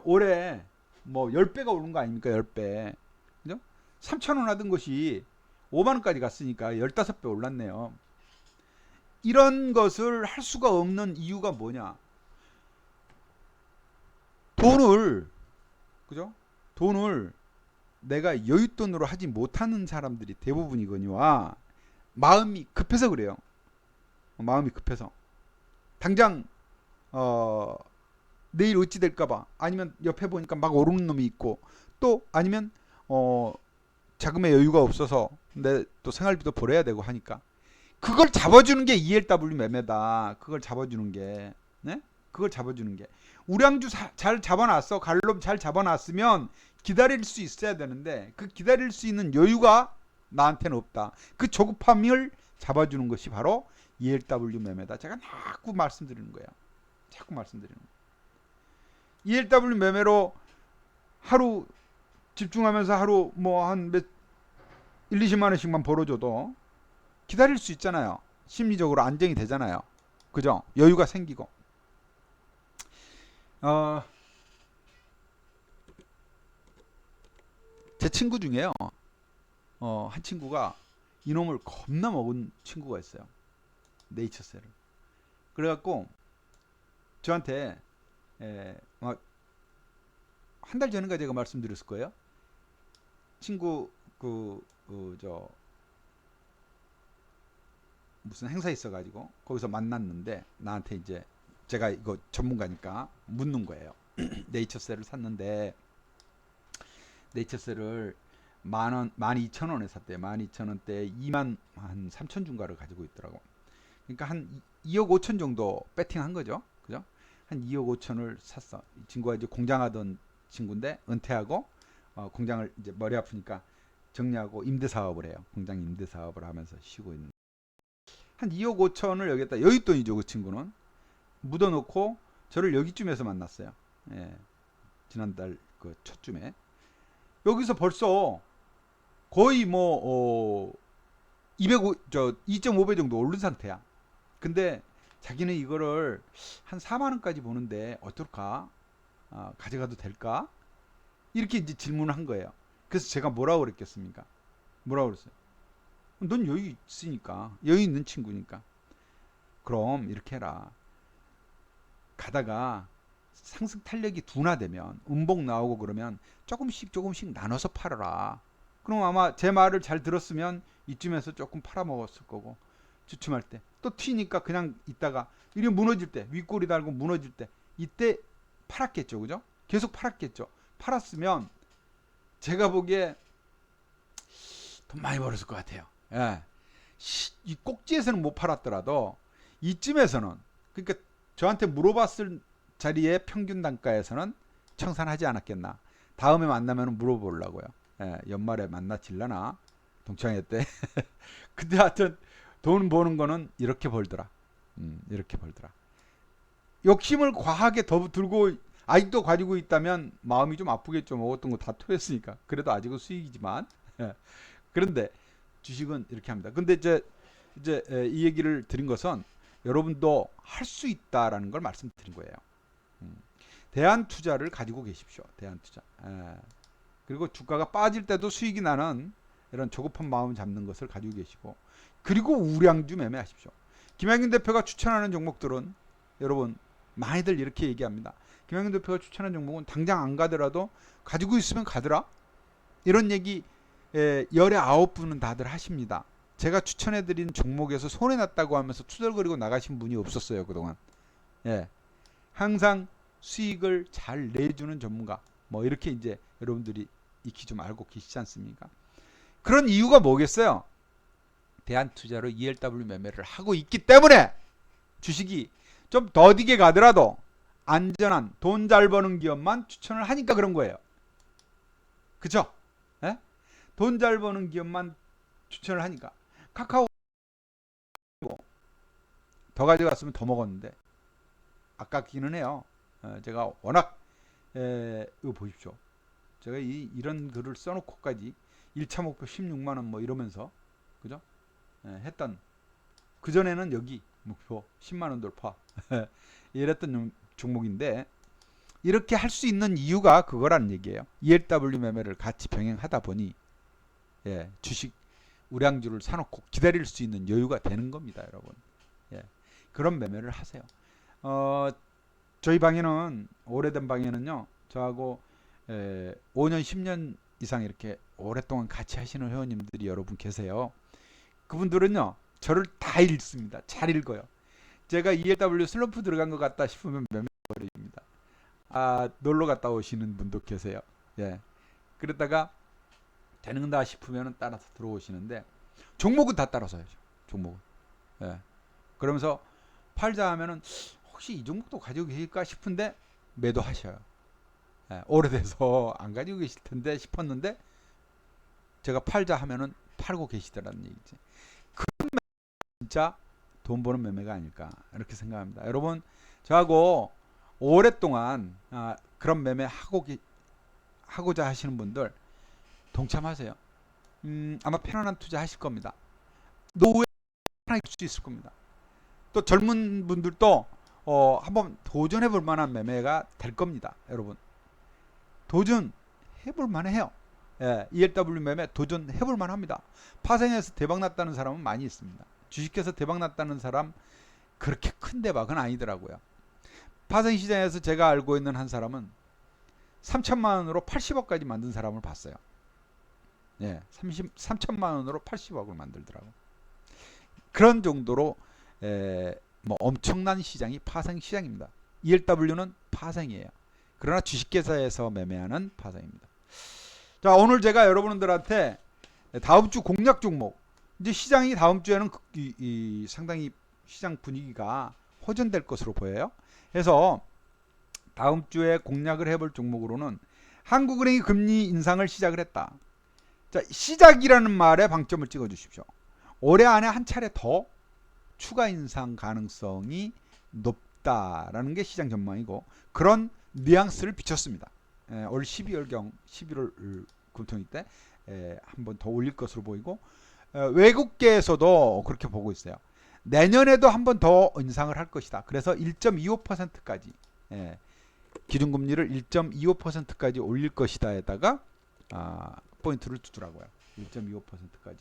올해 뭐 10배가 오른 거 아닙니까? 10배. 그죠? 3,000원 하던 것이 5만원까지 갔으니까 15배 올랐네요. 이런 것을 할 수가 없는 이유가 뭐냐? 그죠? 돈을 내가 여윳돈으로 하지 못하는 사람들이 대부분이거니와 마음이 급해서 그래요. 마음이 급해서. 당장 내일 어찌 될까봐, 아니면 옆에 보니까 막 오르는 놈이 있고, 또 아니면 자금의 여유가 없어서 내 또 생활비도 벌어야 되고 하니까, 그걸 잡아주는 게 ELW 매매다. 그걸 잡아주는 게, 네? 그걸 잡아주는 게, 우량주 잘 잡아놨어. 갈롬 잘 잡아놨으면 기다릴 수 있어야 되는데, 그 기다릴 수 있는 여유가 나한테는 없다. 그 조급함을 잡아주는 것이 바로 ELW 매매다. 제가 자꾸 말씀드리는 거예요. 자꾸 말씀드리는 거예요. ELW 매매로 하루 집중하면서 하루 뭐 한 1, 20만 원씩만 벌어줘도 기다릴 수 있잖아요. 심리적으로 안정이 되잖아요. 그죠? 여유가 생기고. 제 친구 중에요, 한 친구가 이놈을 겁나 먹은 친구가 있어요. 네이처셀을. 그래갖고 저한테 한 달 전인가 제가 말씀드렸을 거예요. 친구 무슨 행사 있어가지고 거기서 만났는데, 나한테 이제 제가 이거 전문가니까 묻는 거예요. 네이처셀을 샀는데, 네이처셀을 12,000원에 샀대요. 12,000원대에 2만 한 3천 중가를 가지고 있더라고. 그러니까 한 2억 5천 정도 배팅한 거죠. 그죠? 한 2억 5천을 샀어. 이 친구가 이제 공장하던 친구인데 은퇴하고 공장을 이제 머리 아프니까 정리하고 임대 사업을 해요. 공장 임대 사업을 하면서 쉬고 있는. 한 2억 5천을 여기다, 여윳돈이죠. 그 친구는 묻어놓고 저를 여기쯤에서 만났어요. 지난달 그 첫쯤에. 여기서 벌써 거의 뭐 2.5배 정도 오른 상태야. 근데 자기는 이거를 한 4만 원까지 보는데 어떨까? 가져가도 될까? 이렇게 이제 질문을 한 거예요. 그래서 제가 뭐라고 그랬겠습니까? 뭐라고 그랬어요? 넌 여유 있으니까, 여유 있는 친구니까. 그럼 이렇게 해라. 가다가 상승 탄력이 둔화되면, 음봉 나오고 그러면 조금씩 나눠서 팔아라. 그럼 아마 제 말을 잘 들었으면 이쯤에서 조금 팔아먹었을 거고, 주춤할 때 또 튀니까 그냥 있다가 이리 무너질 때, 윗골이 달고 무너질 때, 이때 팔았겠죠. 그죠? 계속 팔았겠죠. 팔았으면 제가 보기에 돈 많이 벌었을 것 같아요. 이 꼭지에서는 못 팔았더라도 이쯤에서는, 그러니까 저한테 물어봤을 자리에 평균 단가에서는 청산하지 않았겠나. 다음에 만나면 물어보려고요. 연말에 만나질라나, 동창회 때. 근데 하여튼 돈 버는 거는 이렇게 벌더라. 이렇게 벌더라. 욕심을 과하게 더 들고 아직도 가지고 있다면 마음이 좀 아프겠죠. 먹었던 거 다 토했으니까. 그래도 아직은 수익이지만. 그런데 주식은 이렇게 합니다. 근데 이제 이 얘기를 드린 것은 여러분도 할 수 있다라는 걸 말씀드린 거예요. 대한투자를 가지고 계십시오. 대한투자. 그리고 주가가 빠질 때도 수익이 나는 이런 조급한 마음 잡는 것을 가지고 계시고, 그리고 우량주 매매하십시오. 김양균 대표가 추천하는 종목들은 여러분 많이들 이렇게 얘기합니다. 김양균 대표가 추천하는 종목은 당장 안 가더라도 가지고 있으면 가더라, 이런 얘기 열의 9분은 다들 하십니다. 제가 추천해드린 종목에서 손해났다고 하면서 투덜거리고 나가신 분이 없었어요, 그동안. 예, 항상 수익을 잘 내주는 전문가, 뭐 이렇게 이제 여러분들이 익히 좀 알고 계시지 않습니까? 그런 이유가 뭐겠어요? 대한투자로 ELW 매매를 하고 있기 때문에 주식이 좀 더디게 가더라도 안전한 돈 잘 버는 기업만 추천을 하니까 그런 거예요. 그쵸? 예? 돈 잘 버는 기업만 추천을 하니까. 카카오 더 가져갔으면 더 먹었는데 아깝기는 해요. 제가 워낙 이거 보십시오. 제가 이런 글을 써놓고까지 1차 목표 16만원 뭐 이러면서, 그죠? 했던, 그전에는 여기 목표 10만원 돌파 이랬던 종목인데, 이렇게 할 수 있는 이유가 그거라는 얘기예요. ELW 매매를 같이 병행하다 보니 주식 우량주를 사놓고 기다릴 수 있는 여유가 되는 겁니다, 여러분. 그런 매매를 하세요. 저희 방에는, 오래된 방에는요, 저하고 5년 10년 이상 이렇게 오랫동안 같이 하시는 회원님들이 여러분 계세요. 그분들은요 저를 다 읽습니다. 잘 읽어요. 제가 ELW 슬럼프 들어간 것 같다 싶으면 매매버립니다. 놀러 갔다 오시는 분도 계세요. 그러다가 되는다 싶으면 따라서 들어오시는데, 종목은 다 따라서 해야죠. 종목은. 그러면서 팔자 하면은 혹시 이 종목도 가지고 계실까 싶은데 매도하셔요. 오래돼서 안 가지고 계실 텐데 싶었는데 제가 팔자 하면은 팔고 계시더라는 얘기지. 그런 매매 진짜 돈 버는 매매가 아닐까 이렇게 생각합니다. 여러분, 저하고 오랫동안 그런 매매 하고자 하시는 분들 동참하세요. 아마 편안한 투자 하실 겁니다. 노후에 편하게 할 수 있을 겁니다. 또 젊은 분들도 한번 도전해 볼 만한 매매가 될 겁니다. 여러분, 도전해 볼 만해요. ELW 매매 도전해 볼 만합니다. 파생해서 대박 났다는 사람은 많이 있습니다. 주식해서 대박 났다는 사람 그렇게 큰 대박은 아니더라고요. 파생 시장에서 제가 알고 있는 한 사람은 3천만 원으로 80억까지 만든 사람을 봤어요. 3천만 원으로 80억을 만들더라고. 그런 정도로 뭐 엄청난 시장이 파생 시장입니다. ELW는 파생이에요. 그러나 주식회사에서 매매하는 파생입니다. 자, 오늘 제가 여러분들한테 다음 주 공략 종목, 이제 시장이 다음 주에는 상당히 시장 분위기가 호전될 것으로 보여요. 그래서 다음 주에 공략을 해볼 종목으로는 한국은행이 금리 인상을 시작을 했다. 자, 시작이라는 말에 방점을 찍어 주십시오. 올해 안에 한 차례 더 추가 인상 가능성이 높다라는 게 시장 전망이고, 그런 뉘앙스를 비췄습니다. 올 12월경 11월 금통일 때 한 번 더 올릴 것으로 보이고, 외국계에서도 그렇게 보고 있어요. 내년에도 한 번 더 인상을 할 것이다. 그래서 1.25%까지 기준금리를 1.25%까지 올릴 것이다에다가 포인트를 두더라고요. 1.25%까지.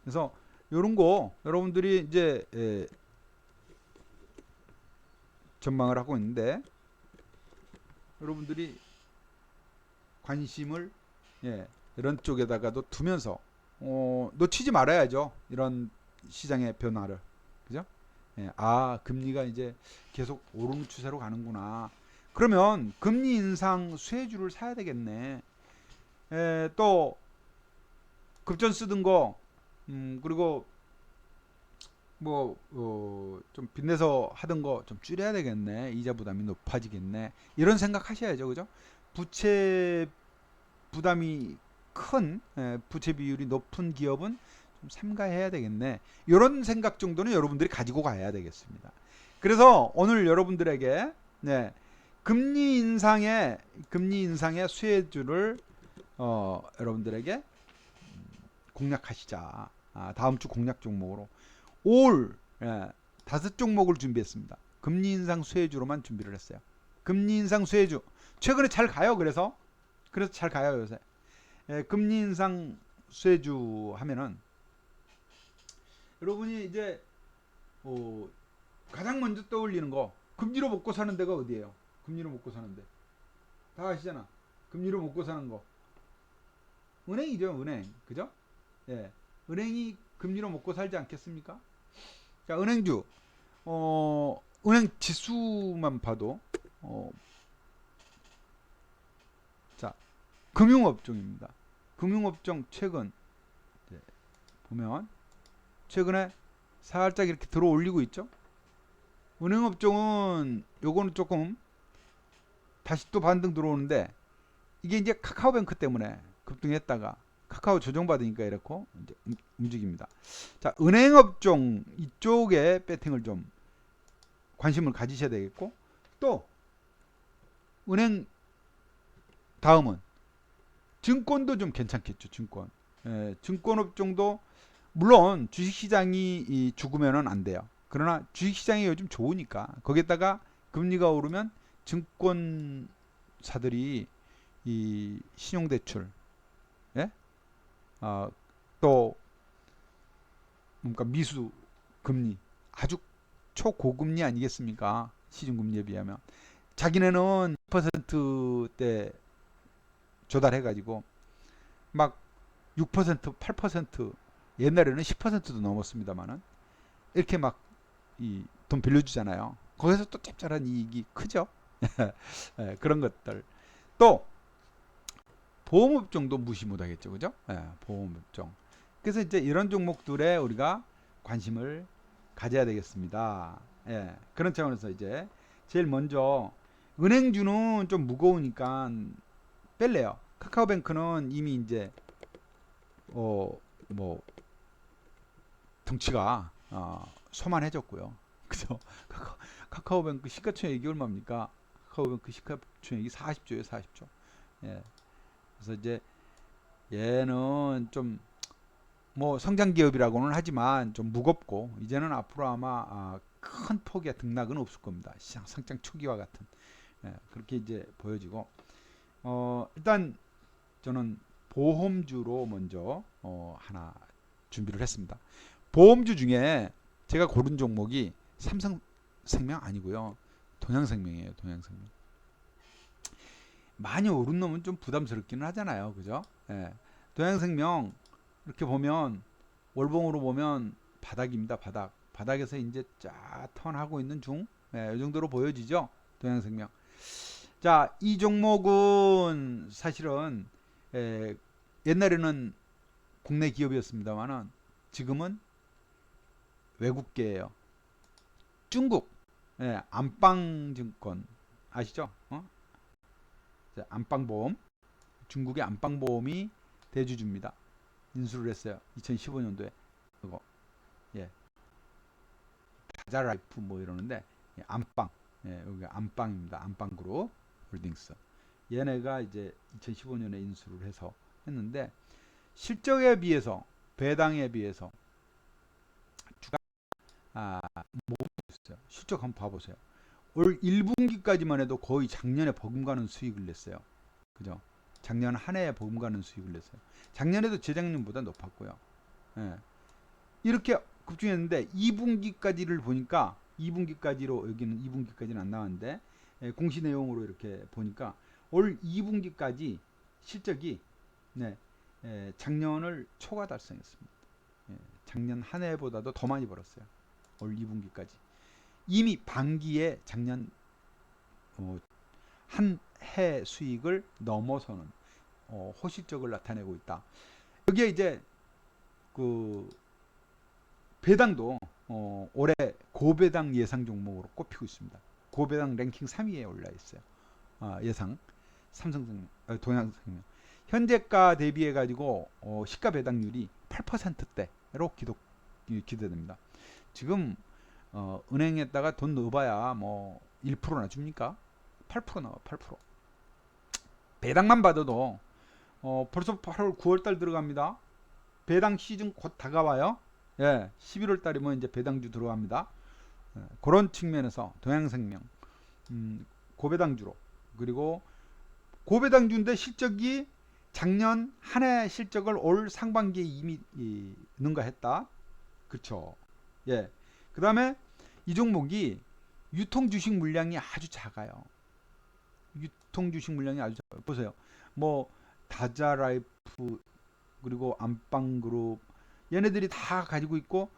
그래서 이런 거 여러분들이 이제 전망을 하고 있는데, 여러분들이 관심을 이런 쪽에다가도 두면서 놓치지 말아야죠. 이런 시장의 변화를. 그죠? 금리가 이제 계속 오르는 추세로 가는구나. 그러면 금리 인상 수혜주를 사야 되겠네. 또 급전 쓰던 거, 그리고 뭐 좀 빚내서 하던 거 좀 줄여야 되겠네. 이자 부담이 높아지겠네. 이런 생각 하셔야죠. 그죠? 부채 부담이 큰, 부채 비율이 높은 기업은 좀 삼가해야 되겠네. 이런 생각 정도는 여러분들이 가지고 가야 되겠습니다. 그래서 오늘 여러분들에게 금리 인상의 수혜주를 여러분들에게 공략하시자. 다음 주 공략 종목으로 올 5종목을 준비했습니다. 금리 인상 수혜주로만 준비를 했어요. 금리 인상 수혜주 최근에 잘 가요. 그래서 잘 가요 요새. 금리 인상 수혜주 하면은 여러분이 이제 가장 먼저 떠올리는 거 금리로 먹고 사는 데가 어디예요? 금리로 먹고 사는데 다 아시잖아. 금리로 먹고 사는 거 은행이죠. 은행 그죠? 예, 은행이 금리로 먹고 살지 않겠습니까? 자, 은행주 은행 지수만 봐도 자, 금융업종입니다. 금융업종 최근 보면 최근에 살짝 이렇게 들어 올리고 있죠. 은행업종은 요거는 조금 다시 또 반등 들어오는데 이게 이제 카카오뱅크 때문에 급등했다가 카카오 조정받으니까 이렇고 이제 움직입니다. 자, 은행업종 이쪽에 배팅을 좀 관심을 가지셔야 되겠고 또 은행 다음은 증권도 좀 괜찮겠죠. 증권. 증권업종도 물론 주식시장이 죽으면은 안 돼요. 그러나 주식시장이 요즘 좋으니까 거기에다가 금리가 오르면 증권사들이 이 신용대출, 예? 또 뭔가 미수 금리 아주 초고금리 아니겠습니까? 시중금리에 비하면 자기네는 2%대 조달해가지고 막 6%, 8% 옛날에는 10%도 넘었습니다만은 이렇게 막 이 돈 빌려주잖아요. 거기서 또 짭짤한 이익이 크죠. 그런 것들. 또 보험업종도 무시 못하겠죠, 그죠? 보험업종. 그래서 이제 이런 종목들에 우리가 관심을 가져야 되겠습니다. 그런 차원에서 이제 제일 먼저 은행주는 좀 무거우니까 뺄래요. 카카오뱅크는 이미 이제 뭐 덩치가 소만해졌고요. 그죠? 카카오뱅크 시가총액이 얼마입니까? 카카오뱅크 시가총액이 40조예요, 40조. 그래서 이제 얘는 좀 뭐 성장 기업이라고는 하지만 좀 무겁고 이제는 앞으로 아마 큰 폭의 등락은 없을 겁니다. 시장 상장 초기와 같은 그렇게 이제 보여지고 일단 저는 보험주로 먼저 하나 준비를 했습니다. 보험주 중에 제가 고른 종목이 삼성생명 아니고요. 동양생명이에요. 동양생명. 많이 오른 놈은 좀 부담스럽기는 하잖아요. 그죠? 동양생명 이렇게 보면 월봉으로 보면 바닥입니다. 바닥에서 이제 쫙 턴하고 있는 중. 이 정도로 보여지죠. 동양생명. 자, 이 종목은 사실은 옛날에는 국내 기업이었습니다만은 지금은 외국계예요. 중국 안방증권 아시죠? 안방보험 중국의 안방보험이 대주주입니다. 인수를 했어요. 2015년도에 그거 다자라이프 뭐 이러는데 안방 여기 안방입니다. 안방그룹 홀딩스 얘네가 이제 2015년에 인수를 해서 했는데 실적에 비해서 배당에 비해서 주가 있어요. 실적 한번 봐보세요. 올 1분기까지만 해도 거의 작년에 버금가는 수익을 냈어요. 그죠? 작년 한 해에 버금가는 수익을 냈어요. 작년에도 재작년보다 높았고요. 이렇게 급증했는데 2분기까지를 보니까 2분기까지로 여기는 2분기까지는 안 나왔는데 공시 내용으로 이렇게 보니까 올 2분기까지 실적이 작년을 초과 달성했습니다. 작년 한 해보다도 더 많이 벌었어요. 올 2분기까지. 이미 반기에 작년 한 해 수익을 넘어서는 호실적을 나타내고 있다. 여기에 이제 그 배당도 올해 고배당 예상 종목으로 꼽히고 있습니다. 고배당 랭킹 3위에 올라 있어요. 예상 삼성생명, 동양생명. 현재가 대비해 가지고 시가 배당률이 8%대로 기대됩니다. 지금 은행에다가 돈 넣어봐야 뭐 1%나 줍니까? 8% 나와 8%. 배당만 받아도 벌써 8월 9월달 들어갑니다. 배당 시즌 곧 다가와요. 11월 달이면 이제 배당주 들어갑니다. 그런 측면에서 동양생명 고배당주로. 그리고 고배당주인데 실적이 작년 한 해 실적을 올 상반기에 이미 능가했다. 그쵸. 예. 그 다음에 이 종목이 유통 주식 물량이 아주 작아요. 유통 주식 물량이 아주 작아요. 보세요. 뭐 다자라이프 그리고 안방그룹 얘네들이 다 가지고 있고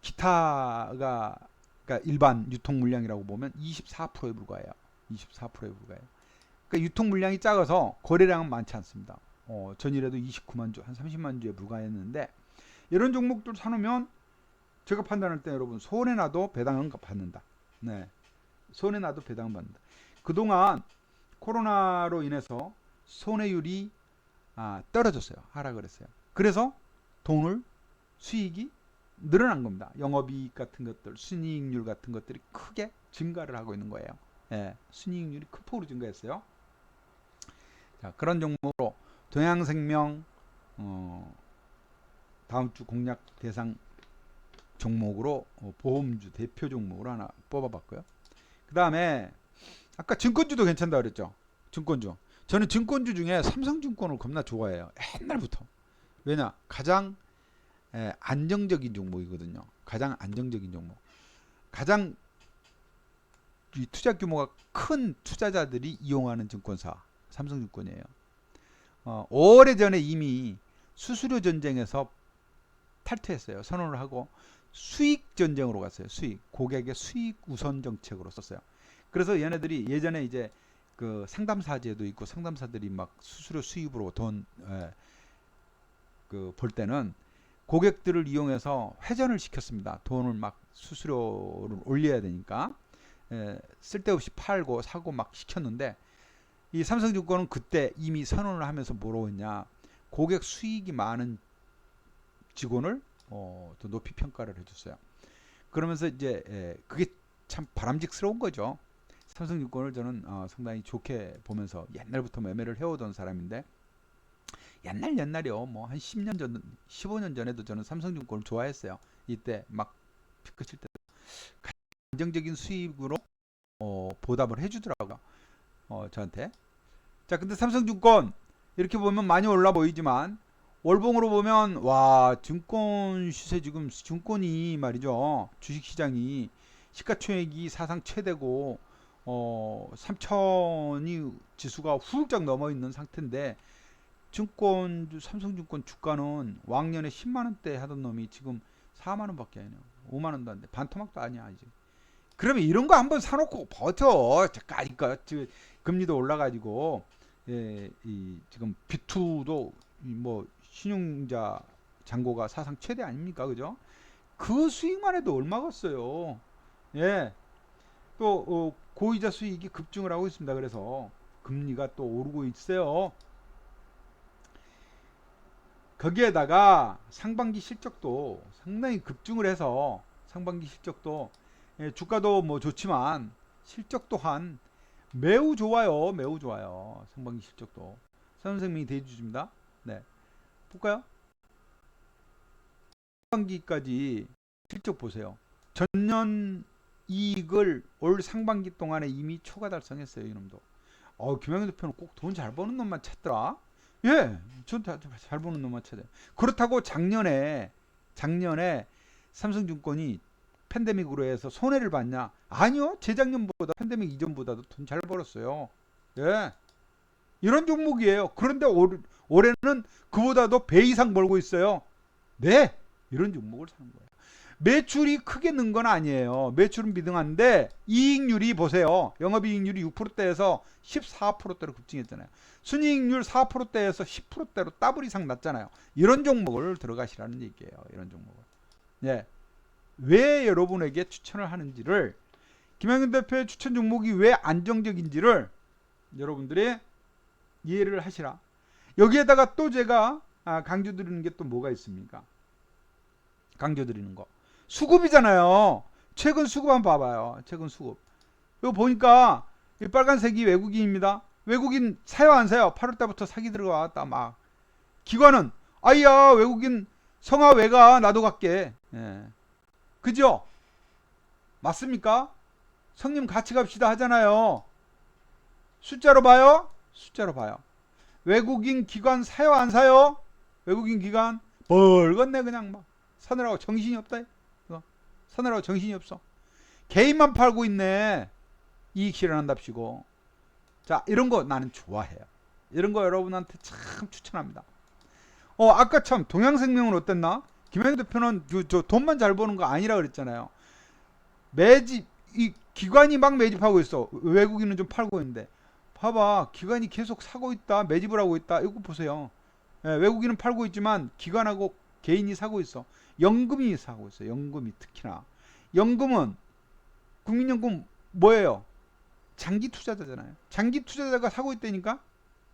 기타가 그러니까 일반 유통 물량이라고 보면 24%에 불과해요. 24%에 불과해요. 그러니까 유통 물량이 작아서 거래량은 많지 않습니다. 전일에도 29만 주, 한 30만 주에 불과했는데 이런 종목들 사놓으면 제가 판단할 때 여러분 손해나도 배당은 받는다. 네, 손해나도 배당은 받는다. 그동안 코로나로 인해서 손해율이 떨어졌어요. 하락을 했어요. 그래서 수익이 늘어난 겁니다. 영업이익 같은 것들, 순이익률 같은 것들이 크게 증가를 하고 있는 거예요. 예, 순이익률이 큰 폭으로 증가했어요. 자, 그런 종목으로 동양생명 다음 주 공략 대상 종목으로 보험주 대표 종목으로 하나 뽑아봤고요. 그 다음에 아까 증권주도 괜찮다 그랬죠. 증권주. 저는 증권주 중에 삼성증권을 겁나 좋아해요. 옛날부터. 왜냐? 가장 안정적인 종목이거든요. 가장 안정적인 종목. 가장 투자 규모가 큰 투자자들이 이용하는 증권사 삼성증권이에요. 오래전에 이미 수수료 전쟁에서 탈퇴했어요. 선언을 하고 수익 전쟁으로 갔어요. 고객의 수익 우선 정책으로 썼어요. 그래서 얘네들이 예전에 이제 그 상담사제도 있고 상담사들이 막 수수료 수입으로 돈 볼 때는 고객들을 이용해서 회전을 시켰습니다. 돈을 막 수수료를 올려야 되니까 쓸데없이 팔고 사고 막 시켰는데 이 삼성증권은 그때 이미 선언을 하면서 뭐라고 했냐, 고객 수익이 많은 직원을 더 높이 평가를 해줬어요. 그러면서 이제 그게 참 바람직스러운 거죠. 삼성증권을 저는 상당히 좋게 보면서 옛날부터 매매를 해오던 사람인데 옛날이요. 뭐 한 10년 전, 15년 전에도 저는 삼성증권을 좋아했어요. 이때 막 피크 칠 때 안정적인 수익으로 보답을 해주더라고요. 저한테. 자, 근데 삼성증권 이렇게 보면 많이 올라 보이지만 월봉으로 보면 와, 증권 시세 지금 증권이 말이죠. 주식시장이 시가총액이 사상 최대고 3천이 지수가 훌쩍 넘어 있는 상태인데 삼성증권 주가는 왕년에 10만원대 하던 놈이 지금 4만원밖에 안 해요. 5만원도 안 돼. 반토막도 아니야 아직. 그러면 이런 거 한번 사놓고 버텨. 그러니까 금리도 올라가지고 지금 B2도 뭐 신용자 잔고가 사상 최대 아닙니까, 그죠? 그 수익만 해도 얼마겠어요. 예. 또 고이자 수익이 급증을 하고 있습니다. 그래서 금리가 또 오르고 있어요. 거기에다가 상반기 실적도 상당히 급증을 해서 상반기 실적도 주가도 뭐 좋지만 실적 또한 매우 좋아요. 매우 좋아요. 상반기 실적도. 삼성생명이 대주주입니다. 네. 볼까요? 상반기까지 실적 보세요. 전년 이익을 올 상반기 동안에 이미 초과 달성했어요. 이놈도. 김영현 대표는 꼭 돈 잘 버는 놈만 찾더라. 예, 전 잘 버는 놈만 찾아요. 그렇다고 작년에 삼성증권이 팬데믹으로 해서 손해를 봤냐? 아니요. 재작년보다 팬데믹 이전보다도 돈 잘 벌었어요. 예. 이런 종목이에요. 그런데 올해는 그보다도 배 이상 벌고 있어요. 네. 이런 종목을 사는 거예요. 매출이 크게 는 건 아니에요. 매출은 비등한데 이익률이 보세요. 영업이익률이 6%대에서 14%대로 급증했잖아요. 순이익률 4%대에서 10%대로 더블 이상 났잖아요. 이런 종목을 들어가시라는 얘기예요. 이런 종목을. 예. 왜 여러분에게 추천을 하는지를, 김영현 대표의 추천 종목이 왜 안정적인지를 여러분들이 이해를 하시라. 여기에다가 또 제가 강조드리는 게 또 뭐가 있습니까? 강조드리는 거. 수급이잖아요. 최근 수급 한번 봐봐요. 최근 수급. 이거 보니까 이 빨간색이 외국인입니다. 외국인 사요 안 사요? 8월달부터 사기 들어갔다 막. 기관은 아이야 외국인 성화 외가 나도 갈게. 예. 그죠? 맞습니까? 성님 같이 갑시다 하잖아요. 숫자로 봐요? 숫자로 봐요. 외국인 기관 사요 안 사요? 외국인 기관 멀건네 그냥 막 사느라고 정신이 없다. 사느라고 정신이 없어. 개인만 팔고 있네. 이익 실현한답시고. 자, 이런 거 나는 좋아해요. 이런 거 여러분한테 참 추천합니다. 아까 참 동양생명은 어땠나? 김영희 대표는 저 돈만 잘 버는 거 아니라 그랬잖아요. 매집 이 기관이 막 매집하고 있어. 외국인은 좀 팔고 있는데 봐봐, 기관이 계속 사고 있다, 매집을 하고 있다. 이거 보세요. 외국인은 팔고 있지만 기관하고 개인이 사고 있어. 연금이 사고 있어. 연금이 특히나. 연금은 국민연금 뭐예요? 장기 투자자잖아요. 장기 투자자가 사고 있다니까.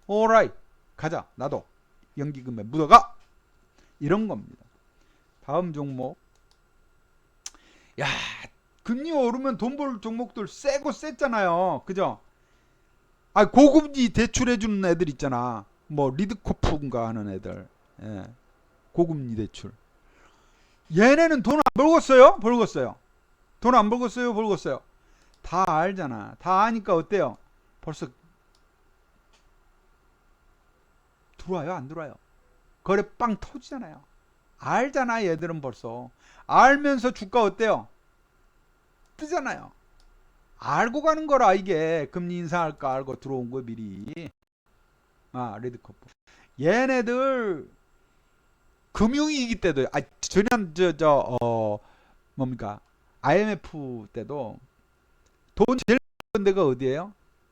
오라이 가자. 나도 연기금에 묻어가. 이런 겁니다. 다음 종목. 야, 금리 오르면 돈 벌 종목들 세고 셌잖아요. 그죠? 아, 고금리 대출해주는 애들 있잖아. 뭐 리드코프인가 하는 애들. 예. 고금리 대출. 얘네는 돈 안 벌겠어요? 벌겠어요. 돈 안 벌겠어요? 벌겠어요. 다 알잖아. 다 아니까 어때요? 벌써 들어와요? 안 들어와요? 거래 빵 터지잖아요. 알잖아. 얘들은 벌써. 알면서 주가 어때요? 뜨잖아요. 알고 가는 거라. 이게 금리 인상할까 알고 들어온 거 미리. 아, 레드코프. 얘네들 금융위기 때도 전년 뭡니까? IMF 때도 돈 제일 많은 데가 어디예요?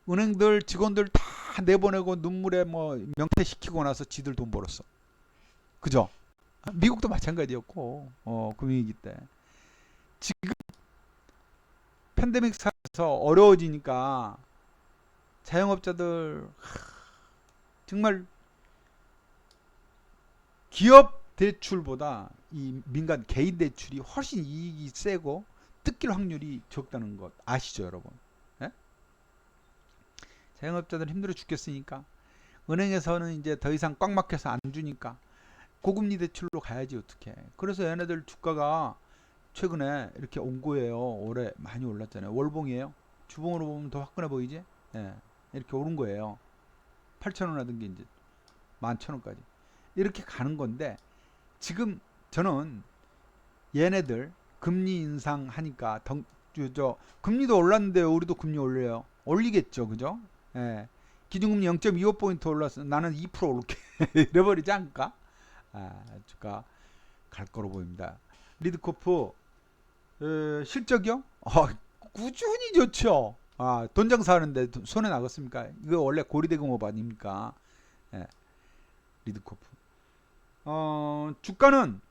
은행들 직원들 다 내보내고 눈물에 뭐 명퇴시키고 나서 지들 돈 벌었어. 그죠? 미국도 마찬가지였고 금융위기 때. 지금 팬데믹 사에서 어려워지니까 자영업자들 정말 기업 대출보다 이 민간 개인 대출이 훨씬 이익이 세고 뜯길 확률이 적다는 것 아시죠, 여러분? 예? 자영업자들 힘들어 죽겠으니까 은행에서는 이제 더 이상 꽉 막혀서 안 주니까 고금리 대출로 가야지 어떻게. 그래서 얘네들 주가가 최근에 이렇게 온 거예요. 올해 많이 올랐잖아요. 월봉이에요. 주봉으로 보면 더 화끈해 보이지? 예. 이렇게 오른 거예요. 8,000원 하던 게 이제 11,000원까지. 이렇게 가는 건데 지금 저는 얘네들 금리 인상하니까 금리도 올랐는데 우리도 금리 올려요. 올리겠죠. 그죠? 예. 기준금리 0.25포인트 올랐어. 나는 2% 오를게. 이래버리지 않을까? 주가 갈 거로 보입니다. 리드코프 실적이요? 꾸준히 좋죠. 돈 장사하는데 손해 나겠습니까? 이거 원래 고리대금업 아닙니까? 예. 리드코프. 주가는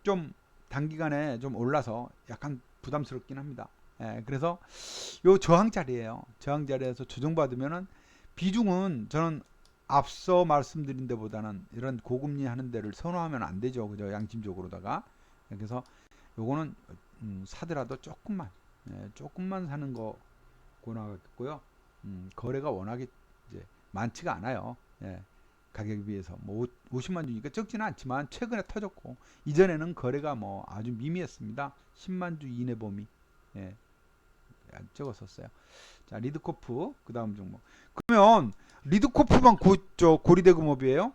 좀 단기간에 좀 올라서 약간 부담스럽긴 합니다. 예, 그래서 요 저항자리에요. 저항자리에서 조정받으면은 비중은 저는 앞서 말씀드린 데보다는 이런 고금리 하는 데를 선호하면 안 되죠. 그죠? 양심적으로다가. 그래서 요거는 사더라도 조금만 조금만 사는 거 고나겠고요. 거래가 워낙에 이제 많지가 않아요. 예. 가격에 비해서 뭐 50만 주니까 적지는 않지만 최근에 터졌고 이전에는 거래가 뭐 아주 미미했습니다. 10만 주 이내 범위. 예. 적었었어요. 자, 리드코프 그 다음 종목. 그러면 리드코프만 고리대금업이에요?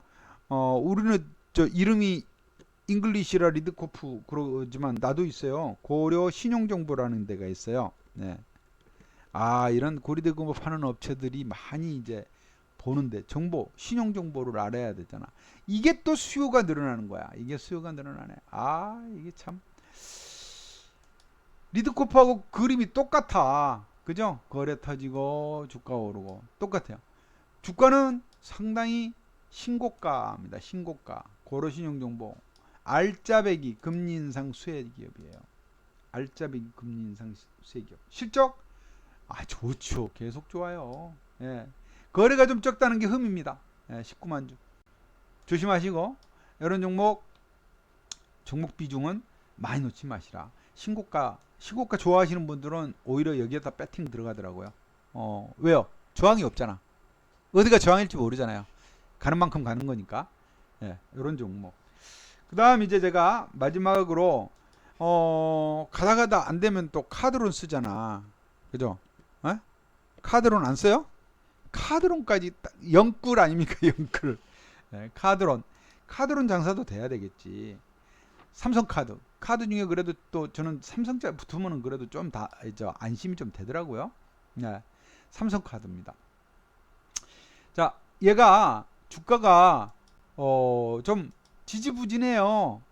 우리는 저 이름이 잉글리시라 리드코프 그러지만 나도 있어요. 고려 신용정보라는 데가 있어요. 네. 이런 고리대금업 하는 업체들이 많이 이제 보는데 정보, 신용정보를 알아야 되잖아. 이게 또 수요가 늘어나는 거야. 이게 수요가 늘어나네. 이게 참 리드코프하고 그림이 똑같아. 그죠? 거래 터지고 주가 오르고 똑같아요. 주가는 상당히 신고가입니다. 신고가. 고려신용정보. 알짜배기 금리 인상 수혜 기업이에요. 알짜배기 금리 인상 수혜 기업. 실적? 좋죠. 계속 좋아요. 예. 거래가 좀 적다는 게 흠입니다. 19만 주. 조심하시고 이런 종목 비중은 많이 놓지 마시라. 신고가 좋아하시는 분들은 오히려 여기에다 배팅 들어가더라고요. 왜요? 저항이 없잖아. 어디가 저항일지 모르잖아요. 가는 만큼 가는 거니까. 이런 종목. 그 다음 이제 제가 마지막으로 가다가다 안 되면 또 카드론 쓰잖아. 그죠? 카드론 안 써요? 카드론까지 영끌 아닙니까? 영끌. 예, 카드론 장사도 돼야 되겠지. 삼성카드 중에 그래도 또 저는 삼성자 붙으면은 그래도 좀 다 안심이 좀 되더라고요. 네, 삼성카드입니다. 자, 얘가 주가가 좀 지지부진해요.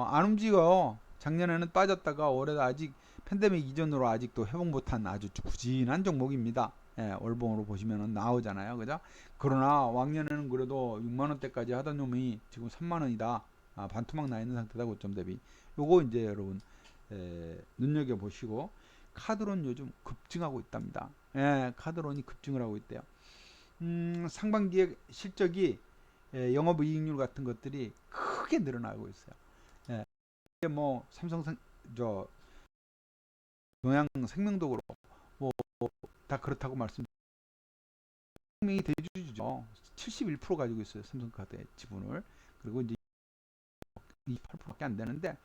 안 움직여. 작년에는 빠졌다가 올해도 아직 팬데믹 이전으로 아직도 회복 못한 아주 부진한 종목입니다. 예, 월봉으로 보시면은 나오잖아요. 그죠? 그러나 왕년에는 그래도 6만원대까지 하던 놈이 지금 3만원이다. 반토막 나 있는 상태다. 고점 대비. 요거 이제 여러분 눈여겨보시고, 카드론 요즘 급증하고 있답니다. 예, 카드론이 급증을 하고 있대요. 상반기에 실적이 영업이익률 같은 것들이 크게 늘어나고 있어요. 예, 뭐 동양생명도 그렇고 뭐 다 그렇다고 생명이 대주주죠. 71% 가지고 있어요. 삼성카드의 지분을. 그리고 이제 28%밖에 안 되는데,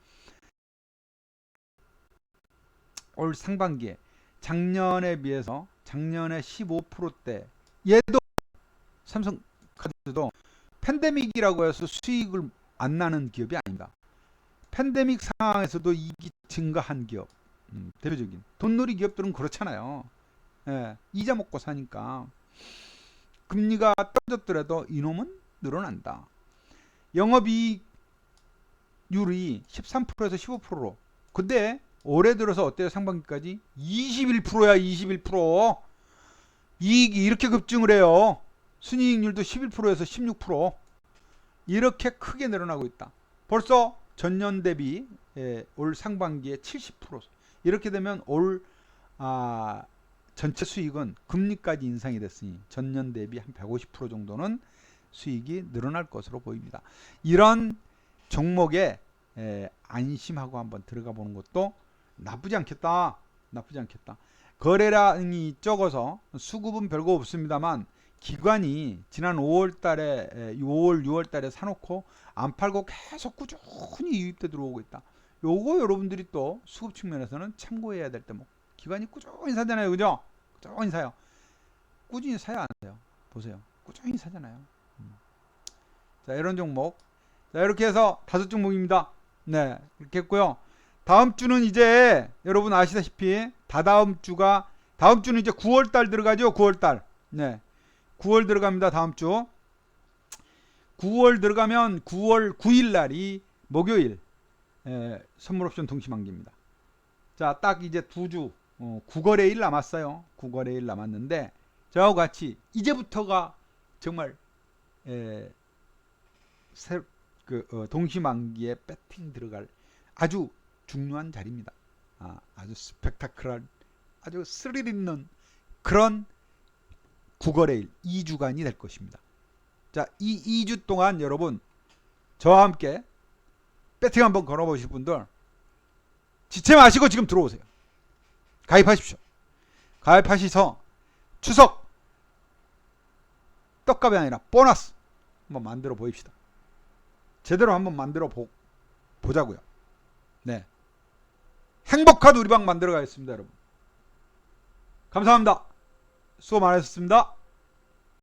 올 상반기에 작년에 비해서 작년에 15%대, 얘도 삼성카드도 팬데믹이라고 해서 수익을 안 나는 기업이 아닙니다. 팬데믹 상황에서도 이익이 증가한 기업, 대표적인 돈놀이 기업들은 그렇잖아요. 예, 이자 먹고 사니까. 금리가 떨어졌더라도 이놈은 늘어난다. 영업이익률이 13%에서 15%로. 근데 올해 들어서 어때요? 상반기까지 21%야. 21%. 이익이 이렇게 급증을 해요. 순이익률도 11%에서 16%. 이렇게 크게 늘어나고 있다. 벌써 전년 대비 올 상반기에 70%. 이렇게 되면 올 전체 수익은 금리까지 인상이 됐으니 전년 대비 한 150% 정도는 수익이 늘어날 것으로 보입니다. 이런 종목에 안심하고 한번 들어가 보는 것도 나쁘지 않겠다. 나쁘지 않겠다. 거래량이 적어서 수급은 별거 없습니다만, 기관이 지난 5월 달에 5월 6월 달에 사놓고 안 팔고 계속 꾸준히 유입돼 들어오고 있다. 요거 여러분들이 또 수급 측면에서는 참고해야 될 대목. 기관이 꾸준히 사잖아요. 그죠? 꾸준히 사요. 꾸준히 사요, 안 사요? 보세요. 꾸준히 사잖아요. 자, 이런 종목. 자, 이렇게 해서 5종목입니다. 네, 이렇게 했고요. 다음 주는 이제 여러분 아시다시피 다음 주는 이제 9월 달 들어가죠. 9월 달. 네. 9월 들어갑니다. 다음 주. 9월 들어가면 9월 9일 날이 목요일 선물옵션 동시만기입니다. 자, 딱 이제 2주 9거래일 남았어요. 9거래일 남았는데, 저와 같이 이제부터가 정말 동시만기에 배팅 들어갈 아주 중요한 자리입니다. 아주 스펙타클한, 아주 스릴 있는 그런 9거래일 2주간이 될 것입니다. 자, 이 2주 동안 여러분 저와 함께 배팅 한번 걸어보실 분들 지체 마시고 지금 들어오세요. 가입하십시오. 가입하셔서 추석 떡값이 아니라 보너스 한번 만들어 보입시다. 제대로 한번 만들어 보자고요. 네, 행복한 우리방 만들어 가겠습니다. 여러분 감사합니다. 수고 많으셨습니다.